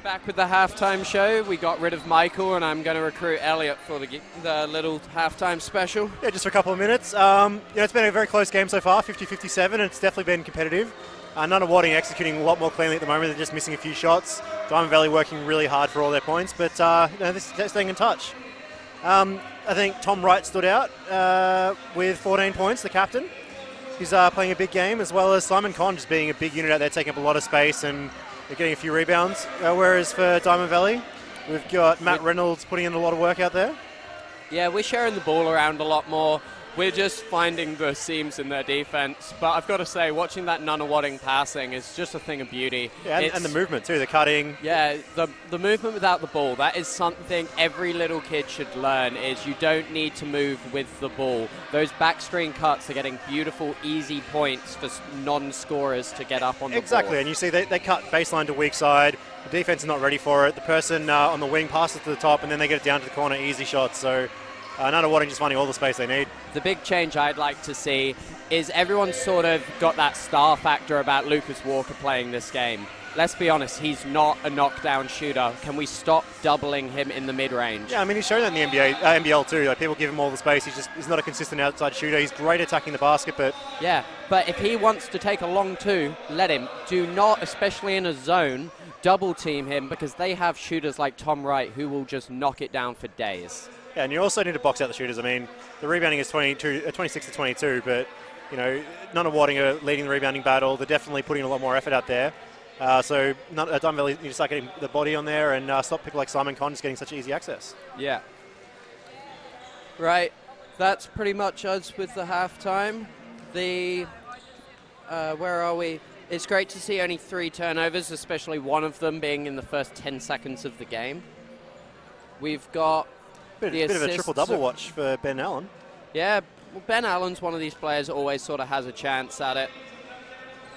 back with the halftime show. We got rid of Michael, and I'm going to recruit Elliot for the little halftime special. Yeah, just for a couple of minutes. It's been a very close game so far, 50-57, and it's definitely been competitive. Nunawading executing a lot more cleanly at the moment. They're just missing a few shots. Diamond Valley working really hard for all their points, but they're staying in touch. I think Tom Wright stood out with 14 points, the captain. He's playing a big game, as well as Simon Conn just being a big unit out there, taking up a lot of space, and they're getting a few rebounds. Whereas for Diamond Valley, we've got Matt Reynolds putting in a lot of work out there. Yeah, we're sharing the ball around a lot more. We're just finding the seams in their defense. But I've got to say, watching that Nunawading passing is just a thing of beauty. Yeah, and the movement too, the cutting. Yeah, the movement without the ball, that is something every little kid should learn, is you don't need to move with the ball. Those backstream cuts are getting beautiful, easy points for non-scorers to get up on the ball. Exactly, and you see they cut baseline to weak side. The defense is not ready for it. The person on the wing passes to the top, and then they get it down to the corner, easy shots. So Nunawading just finding all the space they need. The big change I'd like to see is everyone's sort of got that star factor about Lucas Walker playing this game. Let's be honest, he's not a knockdown shooter. Can we stop doubling him in the mid-range? Yeah, I mean, he's shown that in the NBL too. Like, people give him all the space. He's not a consistent outside shooter. He's great attacking the basket, but... Yeah, but if he wants to take a long two, let him. Do not, especially in a zone, double team him, because they have shooters like Tom Wright who will just knock it down for days. Yeah, and you also need to box out the shooters. I mean, the rebounding is 26 to 22, but, Nunawading are leading the rebounding battle. They're definitely putting a lot more effort out there. So Diamond Valley need to start getting the body on there and stop people like Simon Conn just getting such easy access. Yeah. Right. That's pretty much us with the halftime. Where are we? It's great to see only 3 turnovers, especially one of them being in the first 10 seconds of the game. We've got Bit of a triple-double watch for Ben Allen. Yeah, well, Ben Allen's one of these players that always sort of has a chance at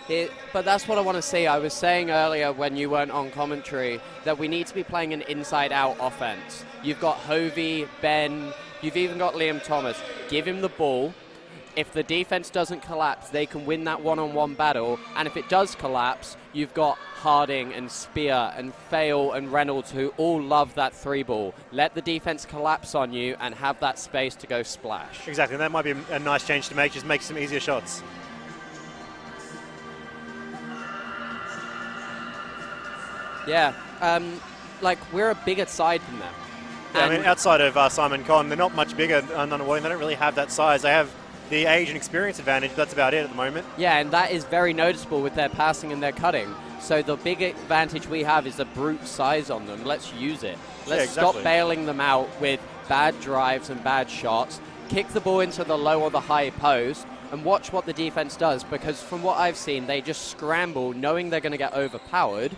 it. But that's what I want to see. I was saying earlier when you weren't on commentary that we need to be playing an inside-out offense. You've got Hovey, Ben, you've even got Liam Thomas. Give him the ball. If the defense doesn't collapse, they can win that one-on-one battle. And if it does collapse, you've got Harding and Spear and Fale and Reynolds who all love that 3-ball. Let the defense collapse on you and have that space to go splash. Exactly, and that might be a nice change to make, just make some easier shots. Yeah, we're a bigger side than them. Yeah, I mean, outside of Simon Conn, they're not much bigger than Nunawading. They don't really have that size. They have the age and experience advantage, but that's about it at the moment. Yeah, and that is very noticeable with their passing and their cutting. So the big advantage we have is the brute size on them. Let's use it. Let's stop bailing them out with bad drives and bad shots. Kick the ball into the low or the high post and watch what the defense does, because from what I've seen, they just scramble knowing they're going to get overpowered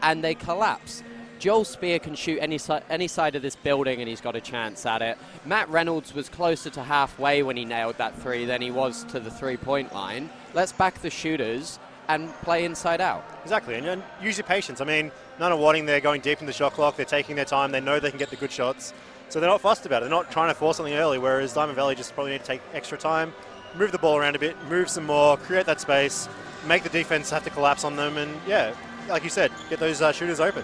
and they collapse. Joel Spear can shoot any side of this building and he's got a chance at it. Matt Reynolds was closer to halfway when he nailed that 3 than he was to the 3-point line. Let's back the shooters and play inside out. Exactly, and use your patience. I mean, Nunawading, they're going deep in the shot clock. They're taking their time. They know they can get the good shots. So they're not fussed about it. They're not trying to force something early, whereas Diamond Valley just probably need to take extra time, move the ball around a bit, move some more, create that space, make the defense have to collapse on them, and yeah, like you said, get those shooters open.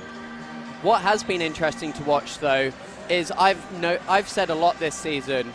What has been interesting to watch, though, is I've said a lot this season,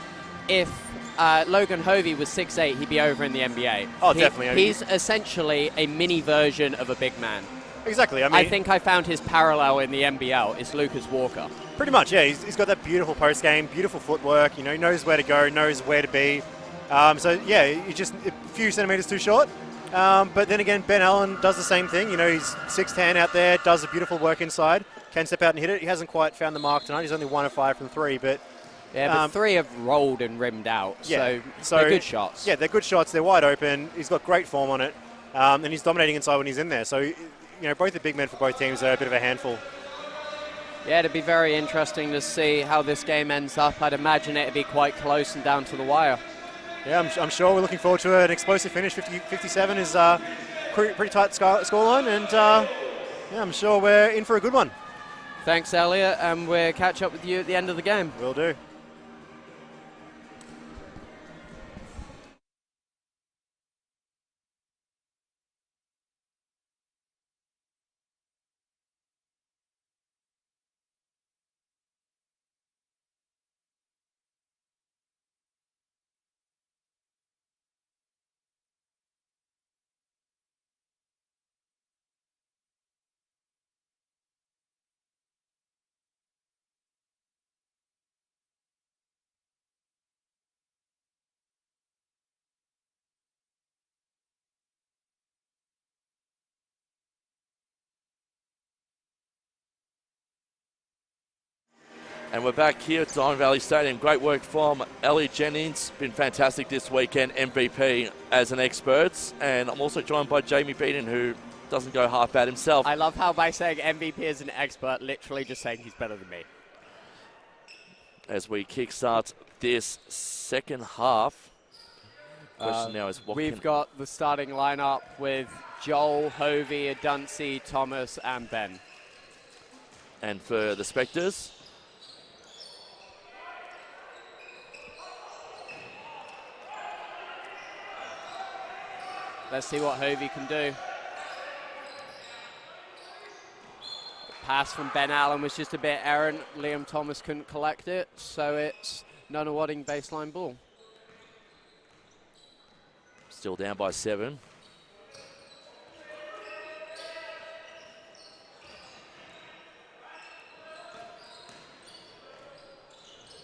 if Logan Hovey was 6'8", he'd be over in the NBA. Oh, definitely. He's essentially a mini version of a big man. Exactly. I think I found his parallel in the NBL. It's Lucas Walker. Pretty much, yeah. He's got that beautiful post game, beautiful footwork. He knows where to go, knows where to be. So yeah, he's just a few centimeters too short. But then again, Ben Allen does the same thing. He's 6'10" out there, does the beautiful work inside, can step out and hit it. He hasn't quite found the mark tonight. He's only 1 of 5 from 3, but... Yeah, but 3 have rolled and rimmed out, yeah, so they're good shots. Yeah, they're good shots. They're wide open. He's got great form on it, and he's dominating inside when he's in there. So, both the big men for both teams are a bit of a handful. Yeah, it'd be very interesting to see how this game ends up. I'd imagine it'd be quite close and down to the wire. Yeah, I'm sure we're looking forward to an explosive finish. 57 is pretty tight scoreline, and yeah, I'm sure we're in for a good one. Thanks, Elliot, and we'll catch up with you at the end of the game. Will do. And we're back here at Diamond Valley Stadium. Great work from Elliot Jennings. Been fantastic this weekend, MVP as an expert. And I'm also joined by Jamie Beaton, who doesn't go half bad himself. I love how by saying MVP as an expert, literally just saying he's better than me. As we kickstart this second half. Question now is we've got the starting lineup with Joel, Hovey, Duncy, Thomas, and Ben. And for the Spectres, let's see what Hovey can do. Pass from Ben Allen was just a bit errant. Liam Thomas couldn't collect it, so it's Nunawading baseline ball. Still down by 7.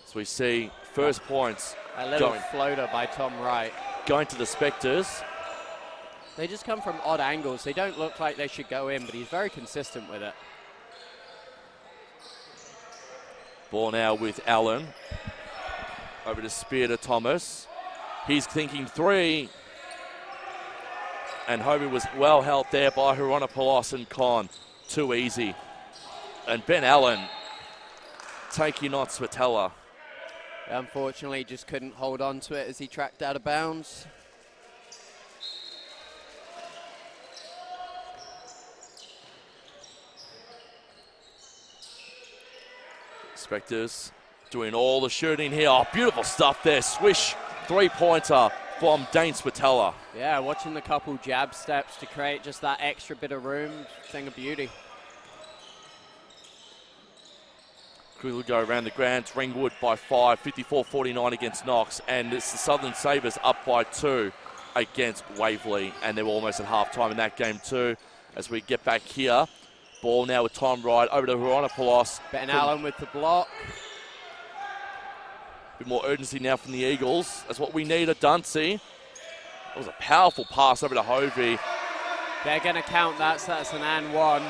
So we see first points. A little floater by Tom Wright. Going to the Spectres. They just come from odd angles. They don't look like they should go in, but he's very consistent with it. Ball now with Allen. Over to Spear to Thomas. He's thinking 3. And Hovey was well held there by Hironopolos and Con. Too easy. And Ben Allen taking on Swatella. Unfortunately, just couldn't hold on to it as he tracked out of bounds. Spectres doing all the shooting here. Oh, beautiful stuff there. Swish 3-pointer from Dane Swatella. Yeah, watching the couple jab steps to create just that extra bit of room. Thing of beauty. Quickly go around the grounds. Ringwood by 5, 54-49 against Knox. And it's the Southern Sabres up by 2 against Waverley. And they're almost at halftime in that game too. As we get back here. Ball now with Tom Wright over to Hironopolos. Ben Allen with the block. A bit more urgency now from the Eagles. That's what we need at Duncy. That was a powerful pass over to Hovey. They're going to count that, so that's an and 1.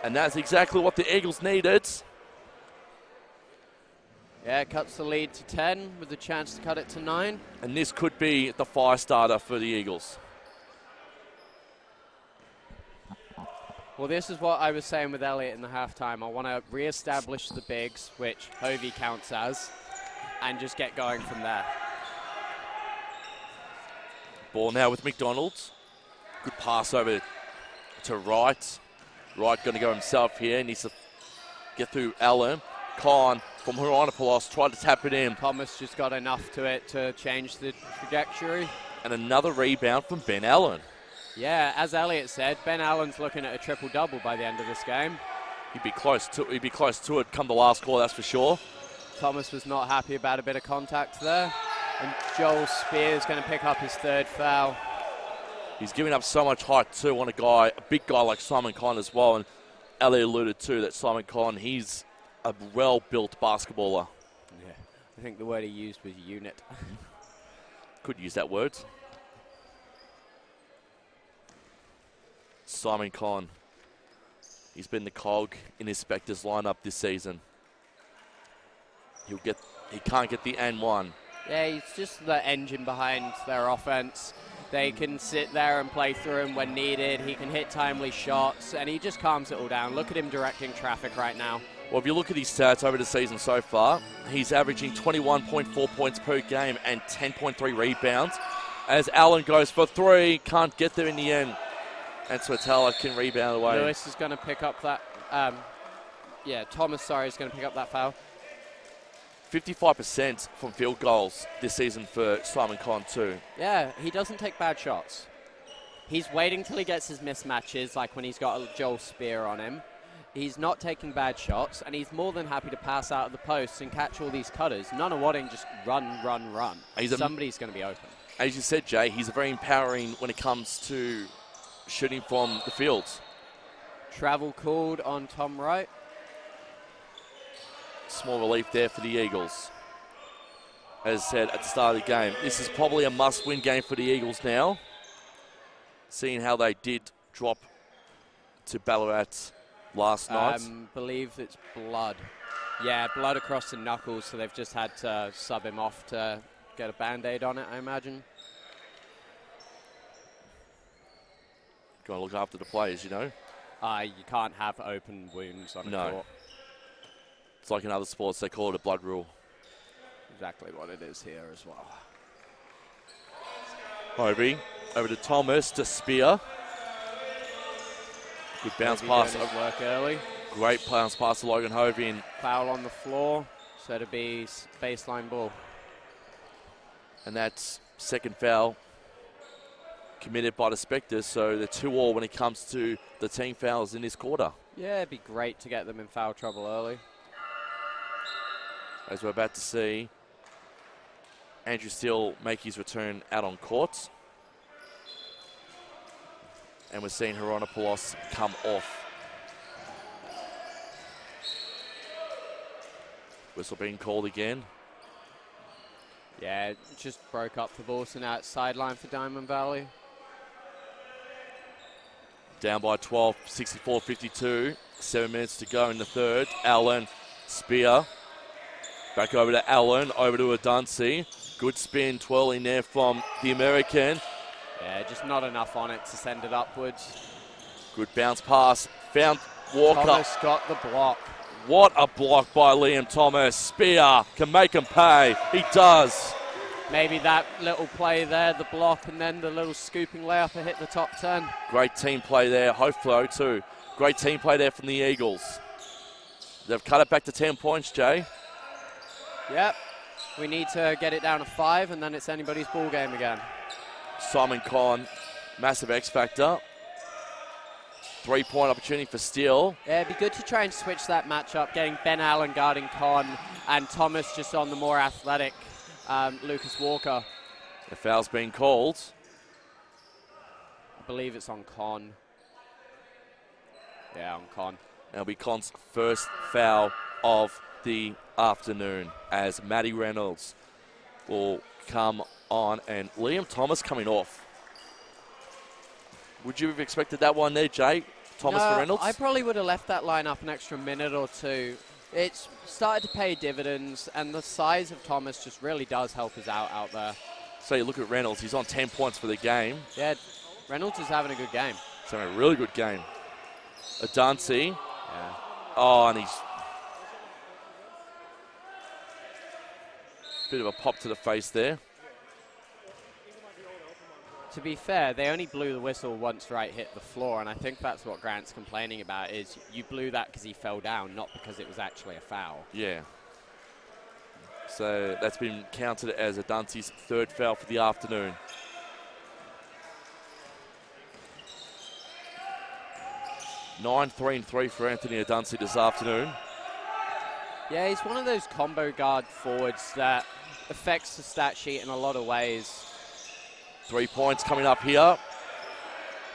And that's exactly what the Eagles needed. Yeah, it cuts the lead to 10 with the chance to cut it to 9. And this could be the fire starter for the Eagles. Well, this is what I was saying with Elliot in the halftime. I want to re-establish the bigs, which Hovey counts as, and just get going from there. Ball now with McDonald's. Good pass over to Wright. Wright going to go himself here. Needs to get through Allen. Khan from Hironopolos tried to tap it in. Thomas just got enough to it to change the trajectory. And another rebound from Ben Allen. Yeah, as Elliot said, Ben Allen's looking at a triple-double by the end of this game. He'd be close to it come the last call, that's for sure. Thomas was not happy about a bit of contact there. And Joel Spear's going to pick up his 3rd foul. He's giving up so much height too on a big guy like Simon Conn as well. And Elliot alluded to that Simon Conn, he's a well-built basketballer. Yeah, I think the word he used was unit. Could use that word. Simon Conn. He's been the cog in his Spectres lineup this season. He can't get the and 1. Yeah, he's just the engine behind their offense. They can sit there and play through him when needed. He can hit timely shots, and he just calms it all down. Look at him directing traffic right now. Well, if you look at his stats over the season so far, he's averaging 21.4 points per game and 10.3 rebounds. As Allen goes for 3, can't get there in the end. And Swatella can rebound away. Lewis is going to pick up that, Thomas, is going to pick up that foul. 55% from field goals this season for Simon Conn too. Yeah, he doesn't take bad shots. He's waiting till he gets his mismatches, like when he's got a Joel Spear on him. He's not taking bad shots, and he's more than happy to pass out of the post and catch all these cutters. Nunawading just run. Somebody's going to be open. As you said, Jay, he's very empowering when it comes to shooting from the fields. Travel called on Tom Wright. Small relief there for the Eagles. As said at the start of the game, this is probably a must-win game for the Eagles now. Seeing how they did drop to Ballarat last night. Believe it's blood. Yeah, blood across the knuckles, so they've just had to sub him off to get a Band-Aid on it, I imagine. Got to look after the players, you know. You can't have open wounds on a court. It's like in other sports, they call it a blood rule. Exactly what it is here as well. Hovey over to Thomas to Spear. Good bounce pass. Work early. Great bounce pass to Logan Hovey. And foul on the floor, so it'll be baseline ball. And that's second foul committed by the Spectres, so they're 2-all when it comes to the team fouls in this quarter. Yeah, it'd be great to get them in foul trouble early. As we're about to see Andrew Steele make his return out on court. And we're seeing Hieronopoulos come off. Whistle being called again. Yeah, it just broke up the ball, so now it's sideline for Diamond Valley. Down by 12, 64-52. 7 minutes to go in the third. Allen, Spear. Back over to Allen, over to Adunsi. Good spin, twirling there from the American. Yeah, just not enough on it to send it upwards. Good bounce pass. Found Walker. Thomas got the block. What a block by Liam Thomas. Spear can make him pay. He does. Maybe that little play there, the block, and then the little scooping layup to hit the top 10. Great team play there. Hopefully, too. Great team play there from the Eagles. They've cut it back to 10 points, Jay. Yep. We need to get it down to 5, and then it's anybody's ball game again. Simon Conn, massive X factor. 3-point opportunity for Steele. Yeah, it'd be good to try and switch that matchup, getting Ben Allen guarding Conn and Thomas just on the more athletic Lucas Walker. The foul's been called. I believe it's on Conn. Yeah, on Conn. It'll be Conn's first foul of the afternoon as Matty Reynolds will come on, and Liam Thomas coming off. Would you have expected that one there, Jay? Thomas for Reynolds? I probably would have left that line up an extra minute or two. It's started to pay dividends, and the size of Thomas just really does help us out there. So you look at Reynolds, he's on 10 points for the game. Yeah, Reynolds is having a good game. He's having a really good game. Adansi. Yeah. Oh, and he's bit of a pop to the face there. To be fair, they only blew the whistle once Wright hit the floor, and I think that's what Grant's complaining about, is you blew that because he fell down, not because it was actually a foul. Yeah. So that's been counted as Adansi's third foul for the afternoon. Nine 3-3 for Anthony Adansi this afternoon. Yeah, he's one of those combo guard forwards that affects the stat sheet in a lot of ways. 3 points coming up here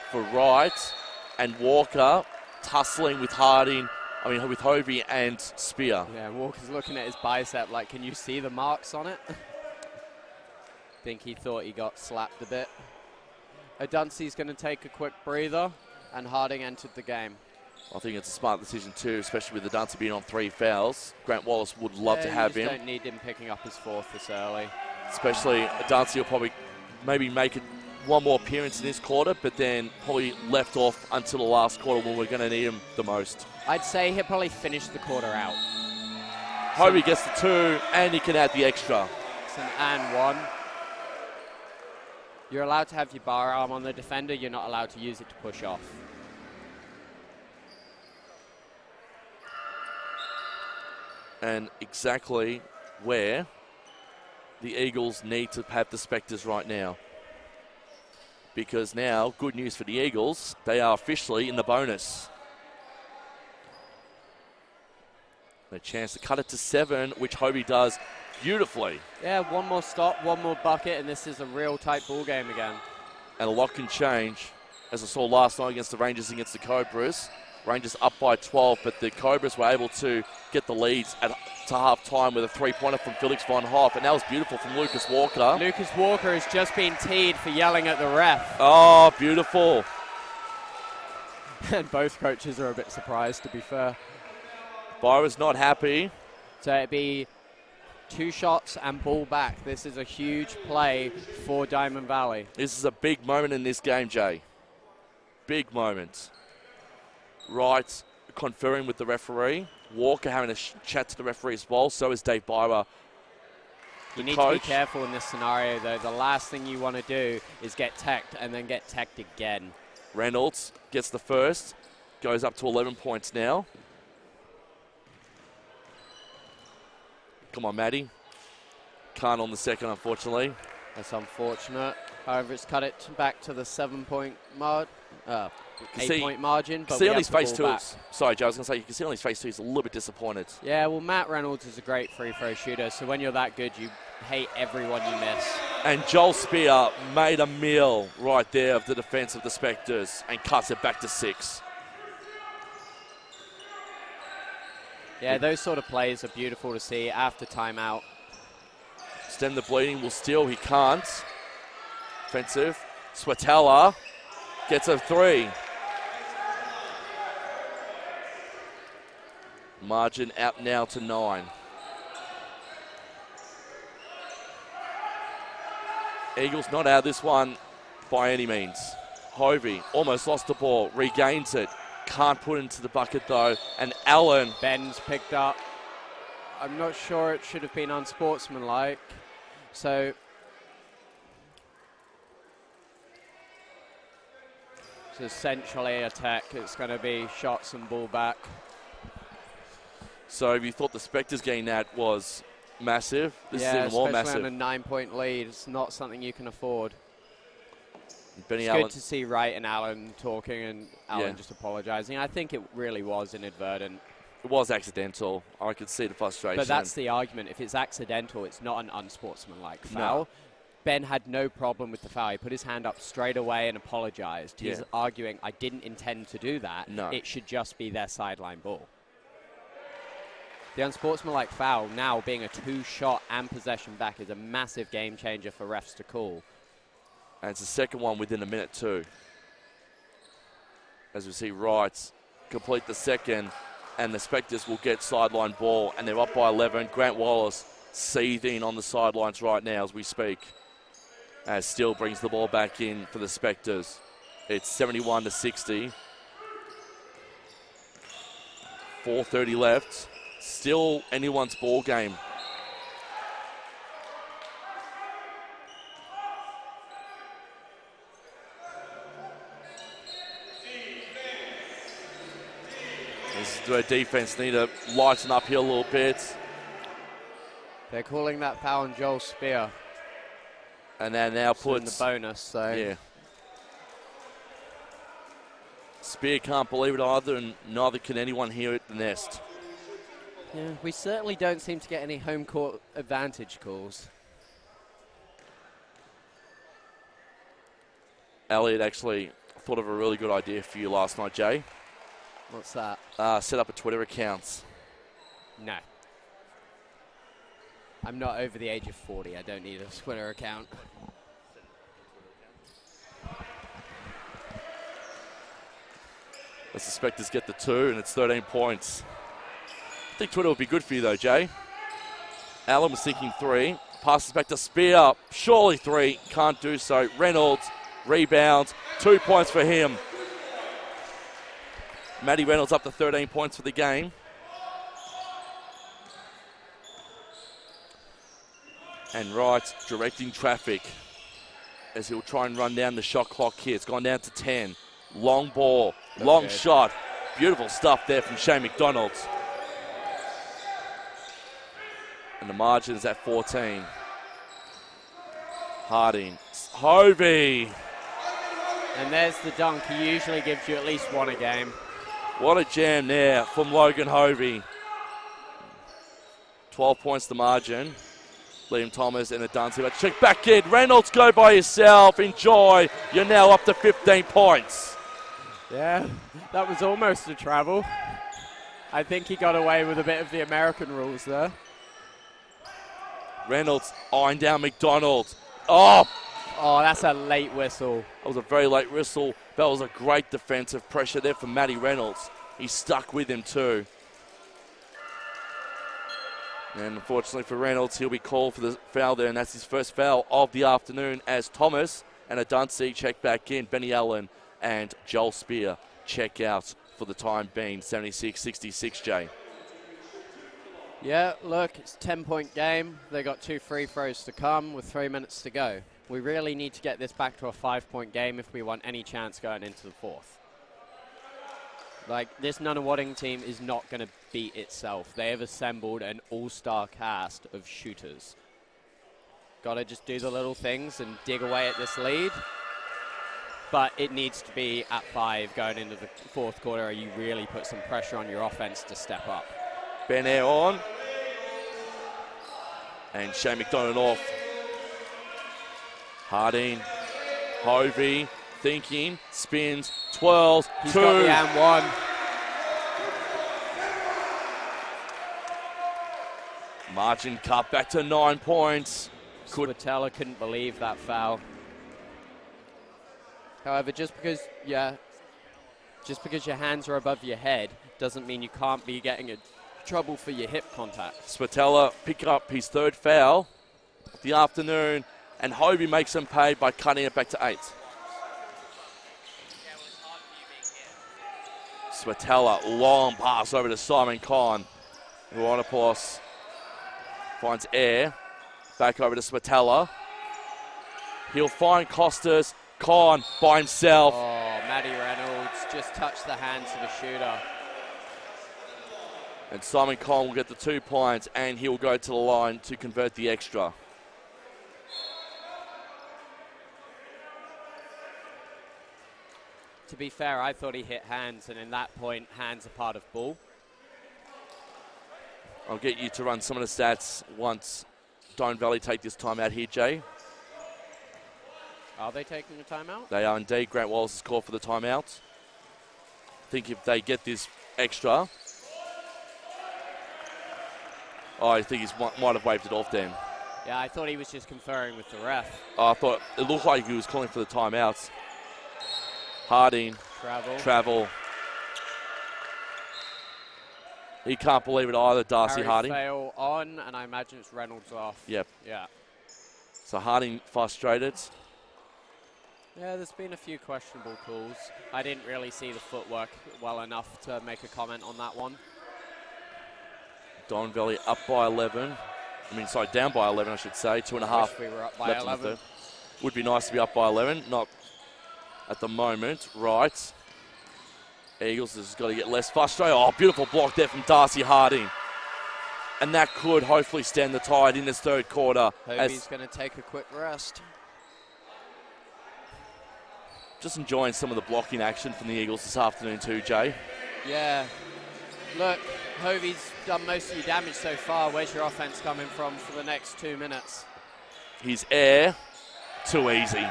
for Wright, and Walker tussling with with Hovey and Spear. Yeah, Walker's looking at his bicep like, can you see the marks on it? Think he thought he got slapped a bit. Adunsi's going to take a quick breather, and Harding entered the game. I think it's a smart decision too, especially with Adansi being on 3 fouls. Grant Wallace would love to have him. Don't need him picking up his 4th this early. Especially Adansi will probably maybe make it one more appearance in this quarter, but then probably left off until the last quarter when we're going to need him the most. I'd say he'll probably finish the quarter out. Hovey gets the 2, and he can add the extra. It's an and 1. You're allowed to have your bar arm on the defender. You're not allowed to use it to push off. And exactly where the Eagles need to have the Spectres right now. Because now, good news for the Eagles, they are officially in the bonus. A chance to cut it to 7, which Hovey does beautifully. Yeah, one more stop, one more bucket, and this is a real tight ball game again. And a lot can change, as I saw last night against the Rangers against the Cobras. Rangers up by 12, but the Cobras were able to get the leads to half-time with a 3-pointer from Felix Von Hoff, and that was beautiful from Lucas Walker. Lucas Walker has just been teed for yelling at the ref. Oh, beautiful. And both coaches are a bit surprised, to be fair. Byra's not happy. So it'd be 2 shots and ball back. This is a huge play for Diamond Valley. This is a big moment in this game, Jay. Big moment. Wright conferring with the referee. Walker having a chat to the referee as well. So is Dave Byler. You need to be careful in this scenario, though. The last thing you want to do is get teched and then get teched again. Reynolds gets the first. Goes up to 11 points now. Come on, Maddie. Can't on the second, unfortunately. That's unfortunate. However, it's cut it back to the 7-point margin. 8-point margin. But see on his face too. Sorry, Joe. I was going to say you can see on his face too. He's a little bit disappointed. Yeah, well, Matt Reynolds is a great free throw shooter. So when you're that good, you hate everyone you miss. And Joel Spear made a meal right there of the defense of the Spectres and cuts it back to 6. Yeah, those sort of plays are beautiful to see after timeout. Stem the bleeding will steal. He can't. Offensive. Swatella gets a 3. Margin out now to 9. Eagles not out of this one by any means. Hovey almost lost the ball, regains it. Can't put it into the bucket though. And Allen. Ben's picked up. I'm not sure it should have been unsportsmanlike. So it's essentially a tech. It's going to be shots and ball back. So if you thought the Spectres getting that was massive, this is even more massive. Especially on a 9-point lead. It's not something you can afford. Benny It's Allen. good to see Wright and Allen talking and Allen just apologising. I think it really was inadvertent. It was accidental. I could see the frustration. But that's the argument. If it's accidental, it's not an unsportsmanlike foul. No. Ben had no problem with the foul. He put his hand up straight away and apologised. He's arguing, I didn't intend to do that. No. It should just be their sideline ball. The unsportsmanlike foul now being a 2-shot and possession back is a massive game changer for refs to call. And it's the second one within a minute too. As we see Wright complete the second, and the Spectres will get sideline ball, and they're up by 11. Grant Wallace seething on the sidelines right now as we speak. As Steele brings the ball back in for the Spectres. It's 71-60. 4:30 left. Still anyone's ball game. This is where defense need to lighten up here a little bit. They're calling that foul on Joel Spear. And that now So in puts the bonus, so yeah. Spear can't believe it either, and neither can anyone here at the Nest. yeah, we certainly don't seem to get any home court advantage calls. Elliot actually thought of a really good idea for you last night, Jay. What's that? Set up a Twitter account. No. I'm not over the age of 40. I don't need a Twitter account. The Spectres get the 2, and it's 13 points. I think Twitter would be good for you, though, Jay. Allen was thinking 3. Passes back to Spear. Surely 3. Can't do so. Reynolds rebounds. 2 points for him. Matty Reynolds up to 13 points for the game. And Wright directing traffic as he'll try and run down the shot clock here. It's gone down to 10. Long ball, long shot. Beautiful stuff there from Shane McDonald. And the margin's at 14. Harding. Hovey. And there's the dunk. He usually gives you at least one a game. What a jam there from Logan Hovey. 12 points the margin. Liam Thomas and the Duncy. But check back in. Reynolds, go by yourself. Enjoy. You're now up to 15 points. Yeah, that was almost a travel. I think he got away with a bit of the American rules there. Reynolds eyeing down McDonald. Oh, that's a late whistle. that was a very late whistle. That was a great defensive pressure there from Matty Reynolds. He stuck with him too. And unfortunately for Reynolds, he'll be called for the foul there, and that's his first foul of the afternoon as Thomas and Adunsi check back in. Benny Allen and Joel Spear check out for the time being. 76-66, Jay. Yeah, look, it's a 10-point game. They got 2 free throws to come with 3 minutes to go. We really need to get this back to a 5-point game if we want any chance going into the fourth. Like, this Nunawading team is not going to beat itself. They have assembled an all-star cast of shooters. Got to just do the little things and dig away at this lead. But it needs to be at 5 going into the fourth quarter, or you really put some pressure on your offense to step up. Ben Air on. And Shane McDonald off. Harding, Hovey, thinking, spins, twirls, He's 2. got the and 1. Margin cut back to 9 points. Swatella couldn't believe that foul. However, just because your hands are above your head doesn't mean you can't be getting in trouble for your hip contact. Spatella pick up his 3rd foul of the afternoon, and Hovey makes him pay by cutting it back to 8. Spatella, long pass over to Simon Kahn. Ruanopoulos finds air. Back over to Spatella. He'll find Costas. Kahn by himself. Oh, Matty Reynolds just touched the hands of the shooter. And Simon Kahn will get the 2 points, and he'll go to the line to convert the extra. To be fair, I thought he hit hands, and in that point, hands are part of ball. I'll get you to run some of the stats once Don Valley take this timeout here, Jay. Are they taking a timeout? They are indeed. Grant Wallace has called for the timeout. I think if they get this extra... Oh, I think he might have waved it off then. Yeah, I thought he was just conferring with the ref. Oh, I thought it looked like he was calling for the timeouts. Harding. Travel. He can't believe it either, Darcy Harry Harding. Fail on, and I imagine it's Reynolds off. Yep. Yeah. So Harding frustrated. Yeah, there's been a few questionable calls. I didn't really see the footwork well enough to make a comment on that one. Don Valley up by 11. Down by 11, I should say. 2.5. Wish we were up by left in the 11. third. Would be nice to be up by 11. Not at the moment. Right. Eagles has got to get less frustrated. Oh, beautiful block there from Darcy Harding. And that could hopefully stand the tide in this third quarter. Hovey's going to take a quick rest. Just enjoying some of the blocking action from the Eagles this afternoon too, Jay. Yeah. Look, Hovey's done most of your damage so far. Where's your offense coming from for the next 2 minutes? His air, too easy.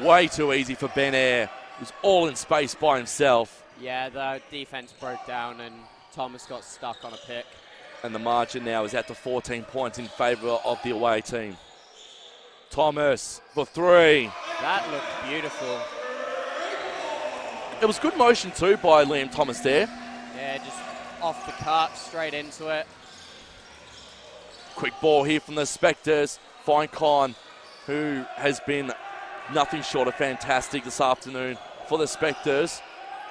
Way too easy for Ben Air. He was all in space by himself. Yeah, the defense broke down and Thomas got stuck on a pick. And the margin now is at the 14 points in favour of the away team. Thomas for 3. That looked beautiful. It was good motion too by Liam Thomas there. Yeah, just off the cut, straight into it. Quick ball here from the Spectres. Find Con, who has been nothing short of fantastic this afternoon for the Spectres.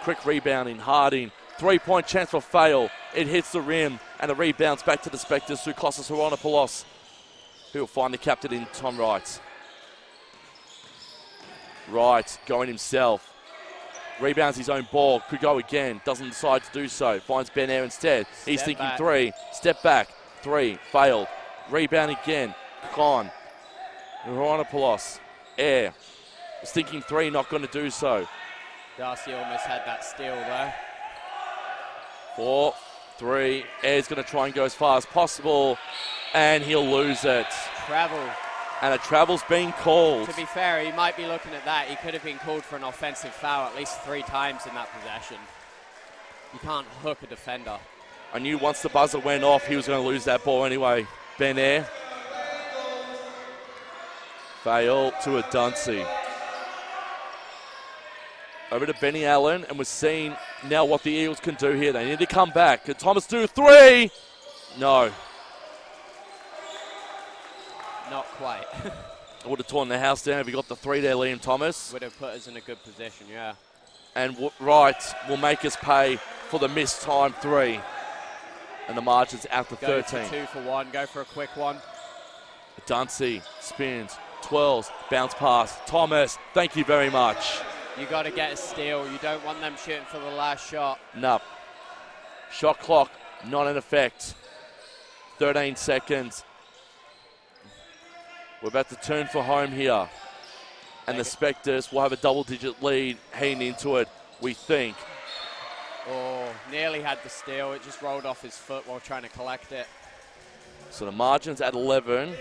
Quick rebounding, Harding. 3-point chance for fail. It hits the rim and it rebounds back to the Spectres through Kostas Haronopoulos, who will find the captain in Tom Wright. Wright going himself. Rebounds his own ball. Could go again. Doesn't decide to do so. Finds Ben Air instead. He's thinking back. 3. Step back. 3. Failed. Rebound again. Con. Haronopoulos. Air. Was thinking 3. Not going to do so. Darcy almost had that steal there. 4. 3. Air's going to try and go as far as possible. And he'll lose it. Travel. And a travel's been called. To be fair, he might be looking at that. He could have been called for an offensive foul at least 3 times in that possession. You can't hook a defender. I knew once the buzzer went off, he was going to lose that ball anyway. Ben Air. Fail to a Duncy. Over to Benny Allen, and we're seeing now what the Eagles can do here. They need to come back. Can Thomas do 3? No. Not quite. I would have torn the house down if he got the 3 there, Liam Thomas. Would have put us in a good position, yeah. And Wright will make us pay for the missed time 3. And the margin's out to 13. Go for 2 for 1. Go for a quick one. Dunsey spins, twirls, bounce pass. Thomas, thank you very much. You got to get a steal. You don't want them shooting for the last shot. No. Shot clock not in effect. 13 seconds. We're about to turn for home here. And the Spectres will have a double-digit lead heading into it, we think. Oh, nearly had the steal. It just rolled off his foot while trying to collect it. So the margin's at 11.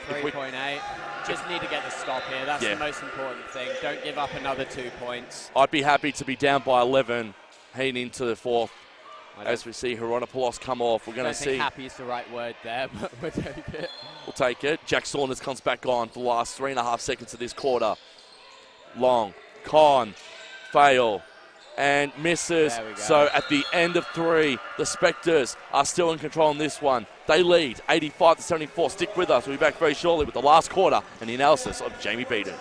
3.8. Just need to get the stop here. That's the most important thing. Don't give up another 2 points. I'd be happy to be down by 11 heading into the fourth. As we see Hieronopoulos come off, we're going to see. I think happy is the right word there, but we'll take it. We'll take it. Jack Saunders comes back on for the last 3.5 seconds of this quarter. Long, Con, fail, and misses. So at the end of 3, the Spectres are still in control in this one. They lead 85-74. Stick with us. We'll be back very shortly with the last quarter and the analysis of Jamie Beaton.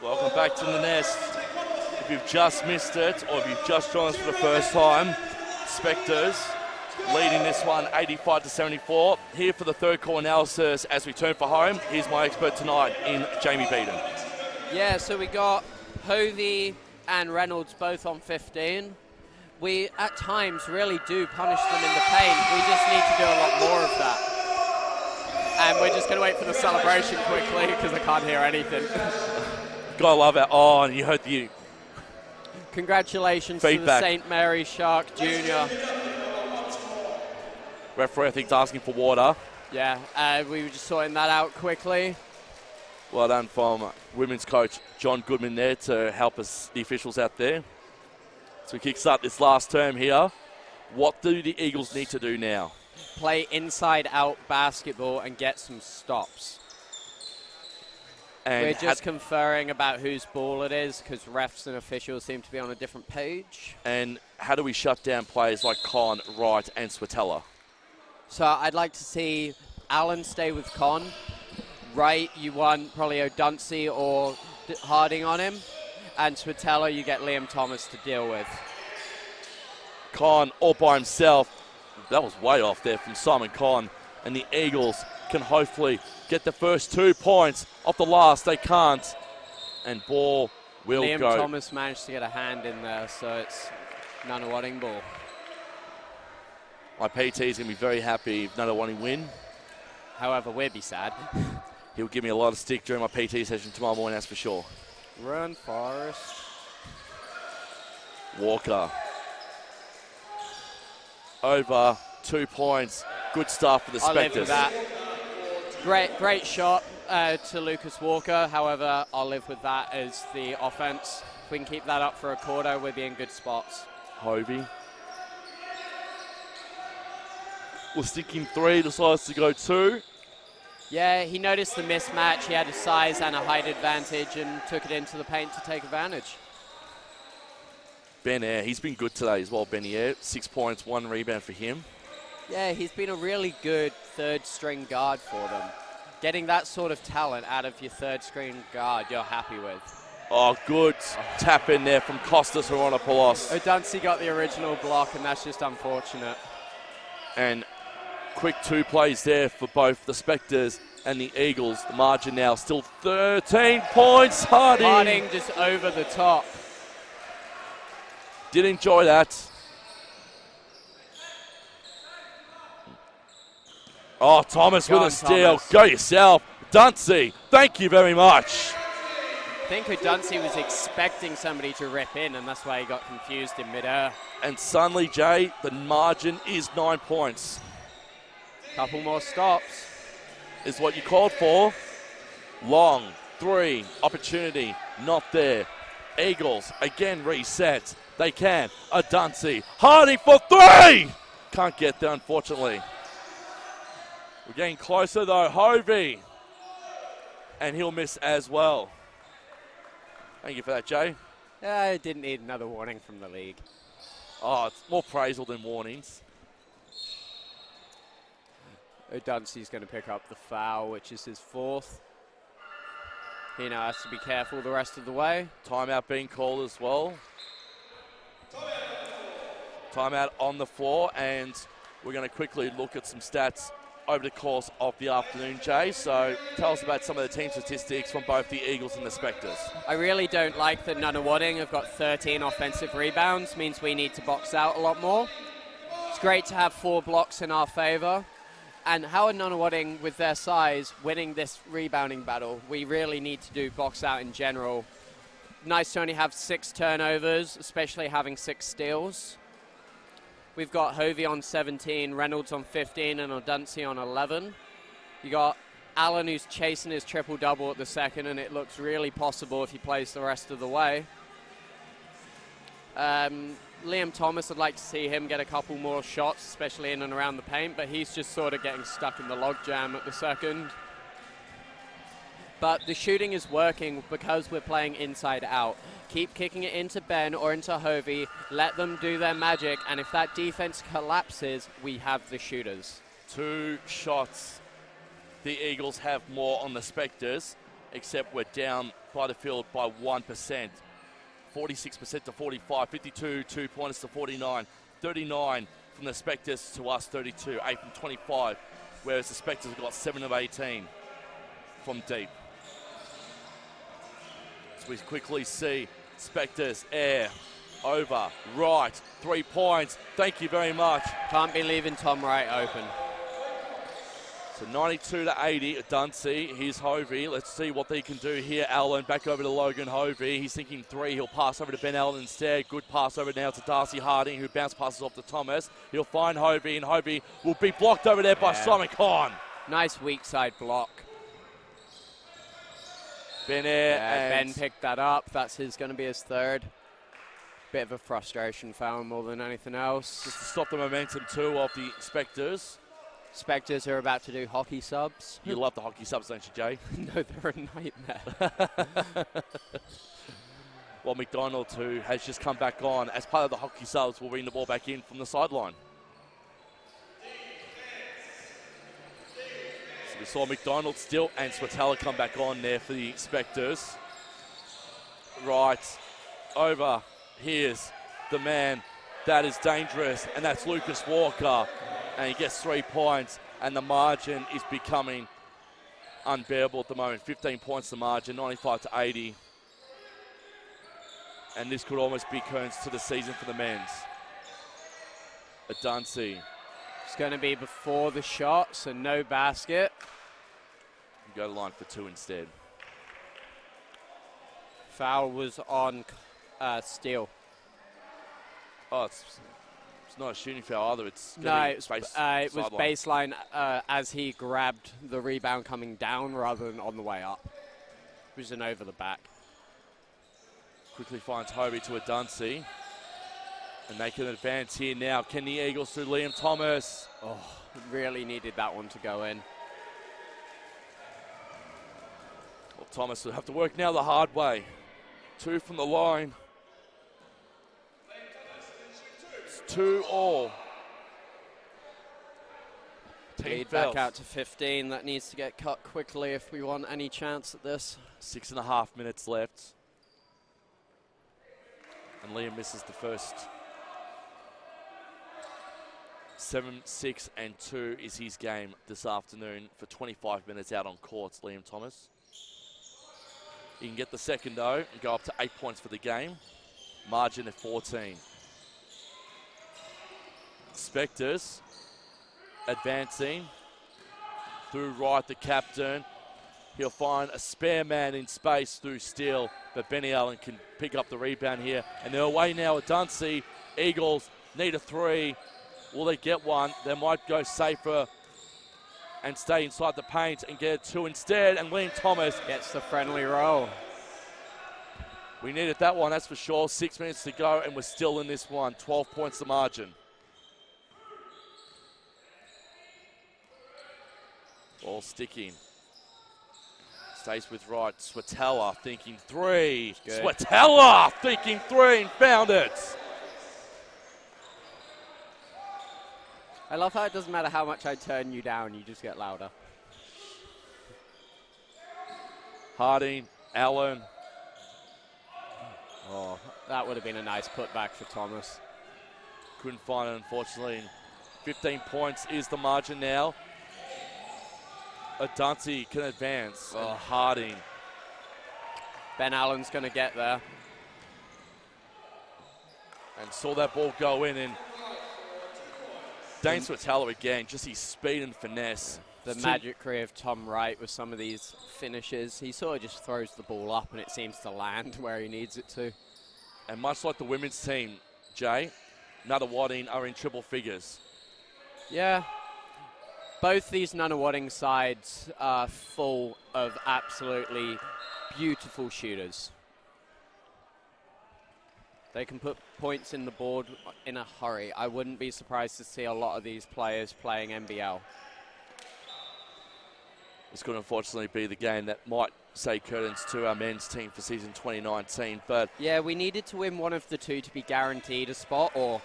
Welcome back to the Nest. If you've just missed it or if you've just joined us for the first time, Spectres leading this one 85-74. Here for the third call analysis as we turn for home. Here's my expert tonight in Jamie Beaton. Yeah, so we got Hovey and Reynolds both on 15. We, at times, really do punish them in the paint. We just need to do a lot more of that. And we're just going to wait for the celebration quickly because I can't hear anything. Gotta love it. Oh, and you heard the congratulations feedback. To the St. Mary's Shark Junior. Referee, I think, is asking for water. Yeah, we were just sorting that out quickly. Well done from women's coach John Goodman there to help us, the officials out there. So we kickstart this last term here. What do the Eagles need to do now? Play inside-out basketball and get some stops. And we're just conferring about whose ball it is because refs and officials seem to be on a different page. And how do we shut down players like Con, Wright, and Swatella? So I'd like to see Allen stay with Con. Wright, you want probably O'Dunsey or Harding on him. And Swatella, you get Liam Thomas to deal with. Con all by himself. That was way off there from Simon Con. And the Eagles can hopefully get the first 2 points off the last. They can't. And ball will Liam go. Liam Thomas managed to get a hand in there, so it's Nunawading ball. My PT is going to be very happy if Nunawading win. However, we'd be sad. He'll give me a lot of stick during my PT session tomorrow morning, that's for sure. Run, Forrest. Walker. Over 2 points. Good stuff for the Spectres. I'll live with that. Great shot to Lucas Walker. However, I'll live with that as the offense. If we can keep that up for a quarter, we'll be in good spots. Hovey. Well, sticking 3, decides to go 2. Yeah, he noticed the mismatch. He had a size and a height advantage and took it into the paint to take advantage. Ben Eyre, he's been good today as well, Ben Eyre. 6 points, 1 rebound for him. Yeah, he's been a really good third-string guard for them. Getting that sort of talent out of your third screen guard you're happy with. Oh, good tap in there from Kostas Haronopoulos. O'Dunsey got the original block, and that's just unfortunate. And quick 2 plays there for both the Spectres and the Eagles. The margin now still 13 points. Harding just over the top. Did enjoy that. Oh, Thomas with a steal. Thomas. Go yourself. Dunsey, thank you very much. I think O'Dunsey was expecting somebody to rip in, and that's why he got confused in midair. And suddenly, Jay, the margin is 9 points. Couple more stops. Is what you called for. Long 3, opportunity, not there. Eagles again reset. They can. Dunsey, Harding for 3! Can't get there, unfortunately. We're getting closer though. Hovey. And he'll miss as well. Thank you for that, Jay. I didn't need another warning from the league. Oh, it's more praisal than warnings. O'Dunsey's going to pick up the foul, which is his 4th. He now has to be careful the rest of the way. Timeout being called as well. Timeout on the floor, and we're going to quickly look at some stats over the course of the afternoon, Jay. So tell us about some of the team statistics from both the Eagles and the Spectres. I really don't like that Nunawading have got 13 offensive rebounds, means we need to box out a lot more. It's great to have 4 blocks in our favour. And how are Nunawading, with their size, winning this rebounding battle? We really need to do box out in general. Nice to only have 6 turnovers, especially having 6 steals. We've got Hovey on 17, Reynolds on 15, and O'Dunsey on 11. You got Allen, who's chasing his triple-double at the second, and it looks really possible if he plays the rest of the way. Liam Thomas, I'd like to see him get a couple more shots, especially in and around the paint, but he's just sort of getting stuck in the logjam at the second. But the shooting is working because we're playing inside out. Keep kicking it into Ben or into Hovey, let them do their magic, and if that defense collapses, we have the shooters. 2 shots. The Eagles have more on the Spectres, except we're down by the field by 1%. 46% to 45, 52 2-pointers to 49, 39 from the Spectres to us, 32, 8 from 25, whereas the Spectres have got 7 of 18 from deep. So we quickly see Spectres, air, over, right, 3 points. Thank you very much. Can't be leaving Tom Wright open. So 92 to 80, Dunsey. Here's Hovey. Let's see what they can do here. Allen back over to Logan Hovey. He's thinking 3. He'll pass over to Ben Allen instead. Good pass over now to Darcy Harding, who bounce passes off to Thomas. He'll find Hovey, and Hovey will be blocked over there by Simon Khan. Nice weak side block. Ben Ben picked that up. That's going to be his 3rd. Bit of a frustration foul more than anything else. Just to stop the momentum too of the Spectres. Spectres are about to do hockey subs. You love the hockey subs, don't you, Jay? No, they're a nightmare. Well, McDonald, who has just come back on as part of the hockey subs, will bring the ball back in from the sideline. So we saw McDonald still and Swatala come back on there for the Spectres. Right over. Here's the man that is dangerous, and that's Lucas Walker. And he gets 3 points, and the margin is becoming unbearable at the moment. 15 points the margin, 95 to 80. And this could almost be Kearns to the season for the men's. Dunsey. It's going to be before the shot, so no basket. Go to line for 2 instead. Foul was on Steele. Oh, it's not a shooting foul either. It was baseline as he grabbed the rebound coming down rather than on the way up. It was an over the back. Quickly finds Hovey to Dunsey. And they can advance here now. Can the Eagles through Liam Thomas? Oh, really needed that one to go in. Well, Thomas will have to work now the hard way. 2 from the line. It's 2 all. Lead back out to 15. That needs to get cut quickly if we want any chance at this. 6.5 minutes left. And Liam misses the first. 7, 6, and 2 is his game this afternoon for 25 minutes out on courts, Liam Thomas. He can get the second, though, and go up to 8 points for the game. Margin at 14. Spectres advancing through right, the captain. He'll find a spare man in space through Steele, but Benny Allen can pick up the rebound here. And they're away now at Dunsey. Eagles need a 3. Will they get one? They might go safer and stay inside the paint and get a 2 instead. And Liam Thomas gets the friendly roll. We needed that one, that's for sure. 6 minutes to go, and we're still in this one. 12 points the margin. Ball sticking. Stays with right. Swatella thinking 3. Swatella thinking 3 and found it. I love how it doesn't matter how much I turn you down, you just get louder. Harding, Allen. Oh, that would have been a nice putback for Thomas. Couldn't find it, unfortunately. 15 points is the margin now. Adunsi can advance. Oh, Harding. Ben Allen's going to get there. And saw that ball go in, and Dane Swatella again, just his speed and finesse. The magicry of Tom Wright with some of these finishes. He sort of just throws the ball up and it seems to land where he needs it to. And much like the women's team, Jay, Nunawading are in triple figures. Yeah. Both these Nunawading sides are full of absolutely beautiful shooters. They can put points in the board in a hurry. I wouldn't be surprised to see a lot of these players playing NBL. This could unfortunately be the game that might say curtains to our men's team for season 2019. But yeah, we needed to win one of the two to be guaranteed a spot or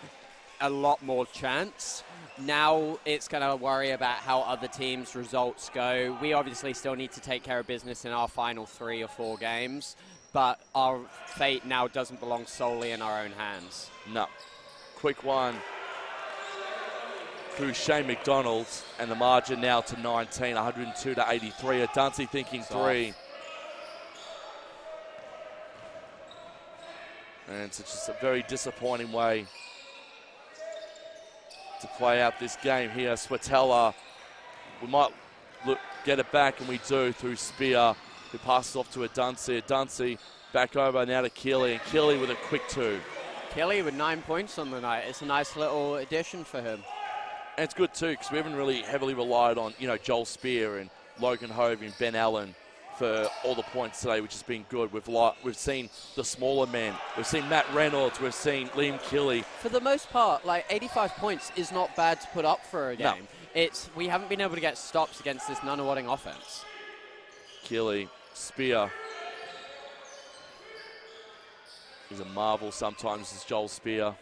a lot more chance. Now it's going to worry about how other teams' results go. We obviously still need to take care of business in our final 3 or 4 games, but our fate now doesn't belong solely in our own hands. No. Quick one through Shane McDonald, and the margin now to 19, 102 to 83. Adunsi thinking 3. And it's just a very disappointing way to play out this game here. Swatella, we might get it back, and we do through Spear, who passes off to Adunsi. Adunsi back over now to Keeley, and Keeley with a quick 2. Keeley with 9 points on the night. It's a nice little addition for him. And it's good too, because we haven't really heavily relied on, Joel Spear and Logan Hovey and Ben Allen for all the points today, which has been good. We've seen the smaller men. We've seen Matt Reynolds. We've seen Liam Keeley. For the most part, 85 points is not bad to put up for a game. No. We haven't been able to get stops against this Nunawading offense. Keeley, Spear. He's a marvel sometimes, is Joel Spear.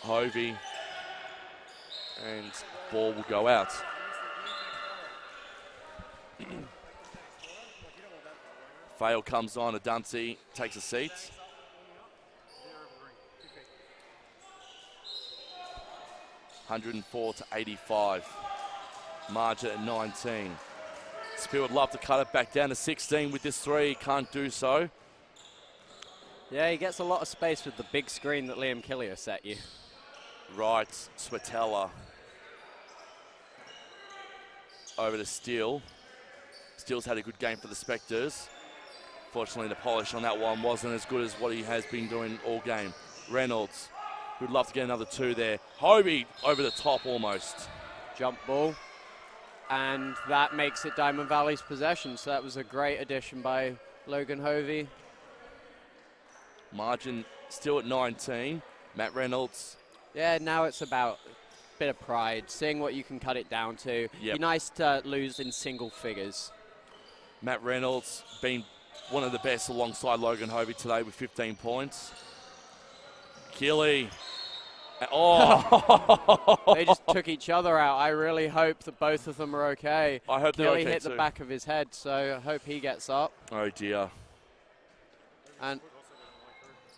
Hovey. And ball will go out. Fail comes on. Adunsi takes a seat. $104 to 85. Margin at 19. Spear would love to cut it back down to 16 with this 3. Can't do so. Yeah, he gets a lot of space with the big screen that Liam Keeley has set you. Right, Swatella. Over to Steele. Steele's had a good game for the Spectres. Fortunately, the polish on that one wasn't as good as what he has been doing all game. Reynolds, who'd love to get another 2 there. Hovey over the top almost. Jump ball. And that makes it Diamond Valley's possession. So that was a great addition by Logan Hovey. Margin still at 19. Matt Reynolds. Yeah, now it's about a bit of pride, seeing what you can cut it down to. Yep. Be nice to lose in single figures. Matt Reynolds been one of the best alongside Logan Hovey today with 15 points. Keeley Oh! They just took each other out. I really hope that both of them are okay. I hope they're Kelly okay hit too. the back of his head, so I hope he gets up. Oh dear. And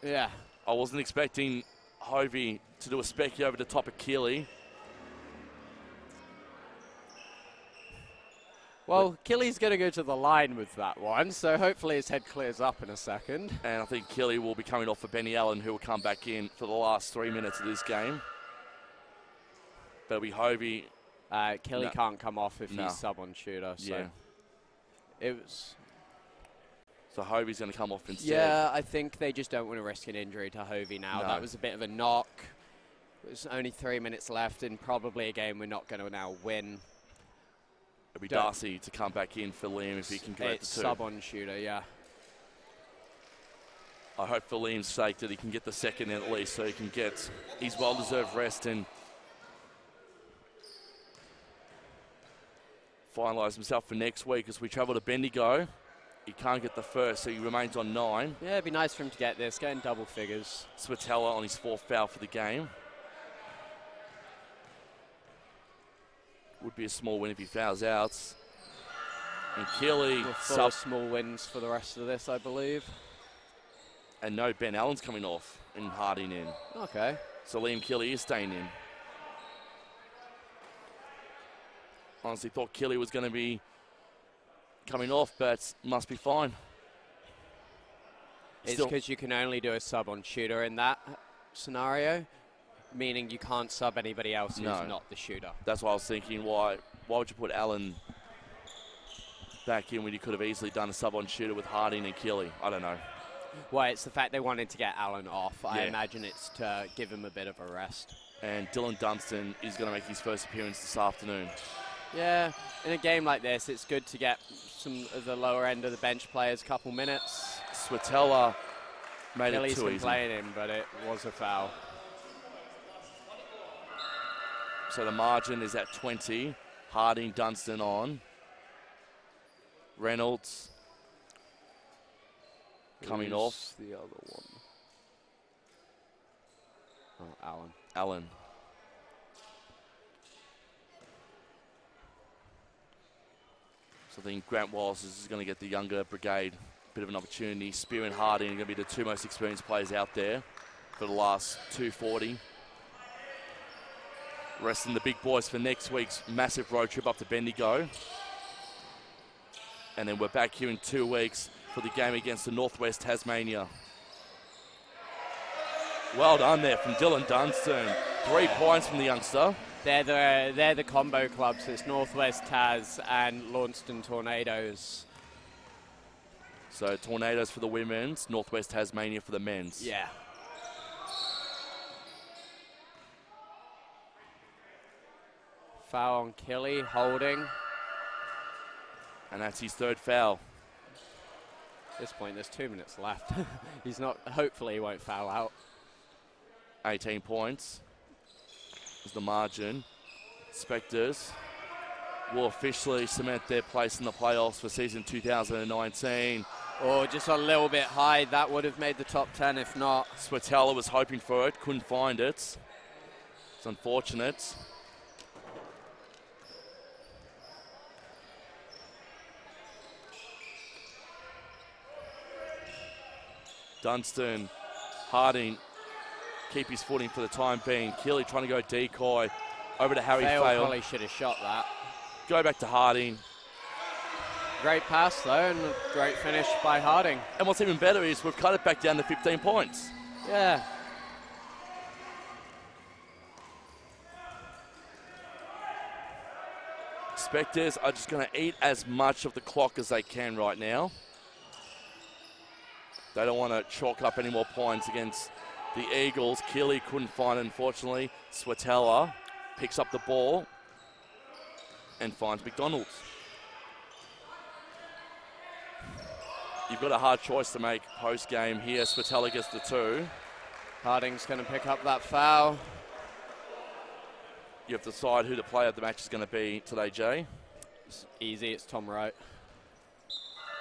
yeah, I wasn't expecting Hovey to do a specky over the top of Keely. well, Kelly's going to go to the line with that one, so hopefully his head clears up in a second. And I think Keely will be coming off for Benny Allen, who will come back in for the last 3 minutes of this game. But it'll be Hovey. Kelly No. can't come off if No. he's sub on shooter, so Yeah. it was. So Hovey's going to come off instead. Yeah, I think they just don't want to risk an injury to Hovey now. No. That was a bit of a knock. There's only 3 minutes left, and probably a game we're not going to now win. It'll be Darcy to come back in for Liam if he can convert It's the two. sub on shooter, yeah. I hope for Liam's sake that he can get the second in at least so he can get his well-deserved rest and finalise himself for next week as we travel to Bendigo. He can't get the first, so he remains on 9. Yeah, it'd be nice for him to get this, get in double figures. Swatella on his 4th foul for the game. Would be a small win if he fouls out. And Keely We're full sub, of small wins for the rest of this, I believe. and no, Ben Allen's coming off and Harding in. Okay. So Liam Keely is staying in. Honestly thought Keely was going to be coming off, but must be fine. It's Still- because you can only do a sub on shooter in that scenario, meaning you can't sub anybody else who's No. not the shooter. That's why I was thinking, why would you put Allen back in when you could have easily done a sub on shooter with Harding and Keely? I don't know. Well, it's the fact they wanted to get Allen off. I Yeah. imagine it's to give him a bit of a rest. And Dylan Dunstan is going to make his first appearance this afternoon. Yeah, in a game like this, it's good to get some of the lower end of the bench players a couple minutes. Swatella made Kelly's it too been easy. playing him, but it was a foul. So the margin is at 20. Harding, Dunstan on. Reynolds coming Who's off. the other one? Oh, Allen. Allen. So I think Grant Wallace is going to get the younger brigade a bit of an opportunity. Spear and Harding are going to be the two most experienced players out there for the last 240. Resting the big boys for next week's massive road trip up to Bendigo. And then we're back here in 2 weeks for the game against the Northwest Tasmania. Well done there from Dylan Dunstan. 3 points from the youngster. They're the combo clubs. It's Northwest Tas and Launceston Tornadoes. So Tornadoes for the women's, Northwest Tasmania for the men's. Yeah. Foul on Kelly, holding. And that's his 3rd foul. At this point, there's 2 minutes left. He's not. Hopefully, he won't foul out. 18 points is the margin. Spectres will officially cement their place in the playoffs for season 2019. Or just a little bit high. That would have made the top 10 if not. Swatella was hoping for it, couldn't find it. It's unfortunate. Dunstan, Harding, keep his footing for the time being. Keely trying to go decoy over to Harry Fail Fail. probably should have shot that. Go back to Harding. Great pass though, and a great finish by Harding. And what's even better is we've cut it back down to 15 points. Yeah. Spectres are just going to eat as much of the clock as they can right now. They don't want to chalk up any more points against the Eagles. Keely couldn't find it, unfortunately. Swatella picks up the ball and finds McDonald's. You've got a hard choice to make post-game here. Swatella gets the 2. Harding's going to pick up that foul. You have to decide who the player of the match is going to be today, Jay. It's easy, it's Tom Wright.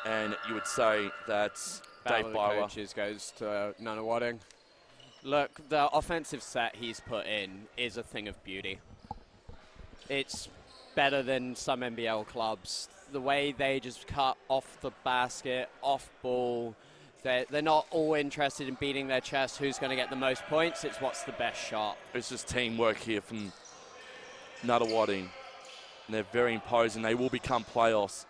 And you would say that Dave Battle of Byler. Coaches goes to Nunawading. Look, the offensive set he's put in is a thing of beauty. It's better than some NBL clubs. The way they just cut off the basket, off ball. They're not all interested in beating their chest who's going to get the most points. It's what's the best shot. It's just teamwork here from Nunawading. And they're very imposing. They will become playoffs.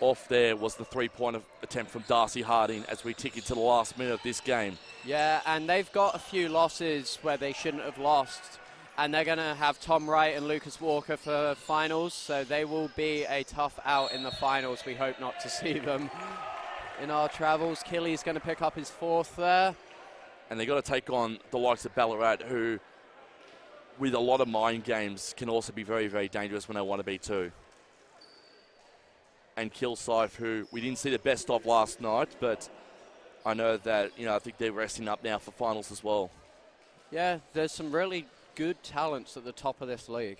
Off there was the three-point attempt from Darcy Harding as we tick into the last minute of this game. Yeah, and they've got a few losses where they shouldn't have lost. And they're going to have Tom Wright and Lucas Walker for finals, so they will be a tough out in the finals. We hope not to see them in our travels. Killy's going to pick up his 4th there. And they've got to take on the likes of Ballarat, who, with a lot of mind games, can also be very, very dangerous when they want to be too. And Kilsyth, who we didn't see the best of last night, but I know that, I think they're resting up now for finals as well. Yeah, there's some really good talents at the top of this league.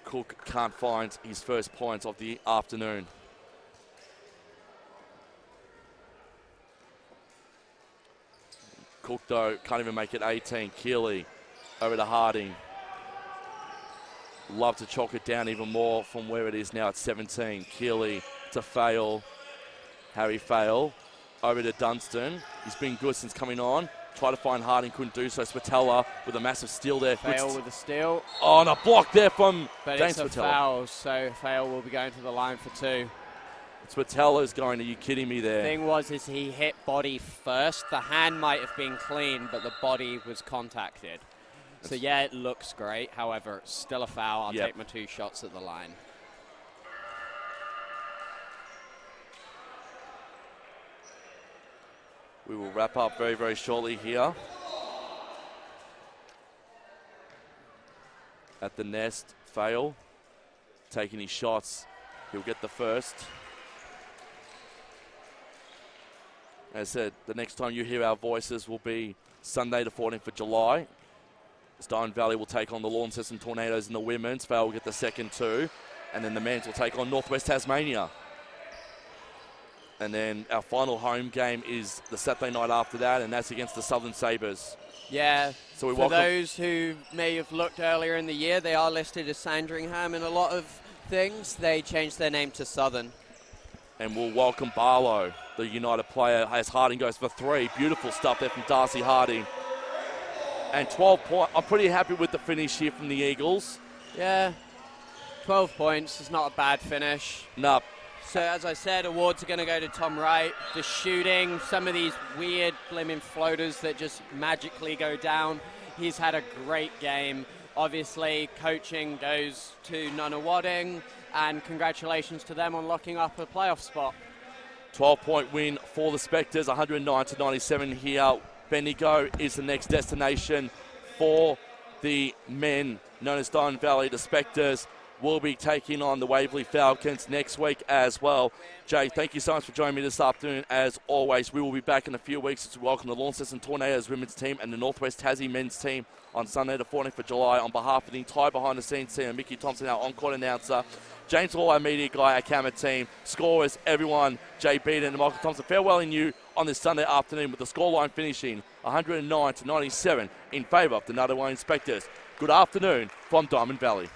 Cook can't find his first points of the afternoon. Cook, though, can't even make it 18. Keeley over to Harding. Love to chalk it down even more from where it is now at 17. Keeley to Fail. Harry Fail over to Dunstan. He's been good since coming on. Try to find Harding, couldn't do so. Spatella with a massive steal there. Fail with a steal. Oh, and a block there from but James it's a Spatella. foul, so Fail will be going to the line for 2. Spatella's going, are you kidding me there? The thing was, is he hit body first. The hand might have been clean, but the body was contacted. So, yeah, it looks great. However, it's still a foul. I'll take my 2 shots at the line. We will wrap up very, very shortly here. At the nest, Fail. Taking his shots. He'll get the first. As I said, the next time you hear our voices will be Sunday the 14th of July. Stone Valley will take on the Launceston Tornadoes in the women's. Fail will get the second 2. And then the men's will take on Northwest Tasmania. And then our final home game is the Saturday night after that, and that's against the Southern Sabres. Yeah, so we for those who may have looked earlier in the year, they are listed as Sandringham in a lot of things. They changed their name to Southern. And we'll welcome Barlow, the United player, as Harding goes for 3. Beautiful stuff there from Darcy Harding. And 12 points. I'm pretty happy with the finish here from the Eagles. Yeah, 12 points is not a bad finish. No. So, as I said, awards are going to go to Tom Wright. The shooting, some of these weird blimmin' floaters that just magically go down. He's had a great game. Obviously, coaching goes to Nunawading, and congratulations to them on locking up a playoff spot. 12-point win for the Spectres, 109-97 here. Bendigo is the next destination for the men, known as Don Valley. The Spectres will be taking on the Waverley Falcons next week as well. Jay, thank you so much for joining me this afternoon. As always, we will be back in a few weeks to welcome the Launceston Tornadoes women's team and the Northwest Tassie men's team on Sunday the 14th of July. On behalf of the entire behind-the-scenes team, Mickey Thompson, our on-court announcer, James Hall, our media guy, our camera team, scorers, everyone, Jay Beaton and Michael Thompson, farewelling you on this Sunday afternoon with the scoreline finishing 109-97 in favour of the Nunawading Spectres. Good afternoon from Diamond Valley.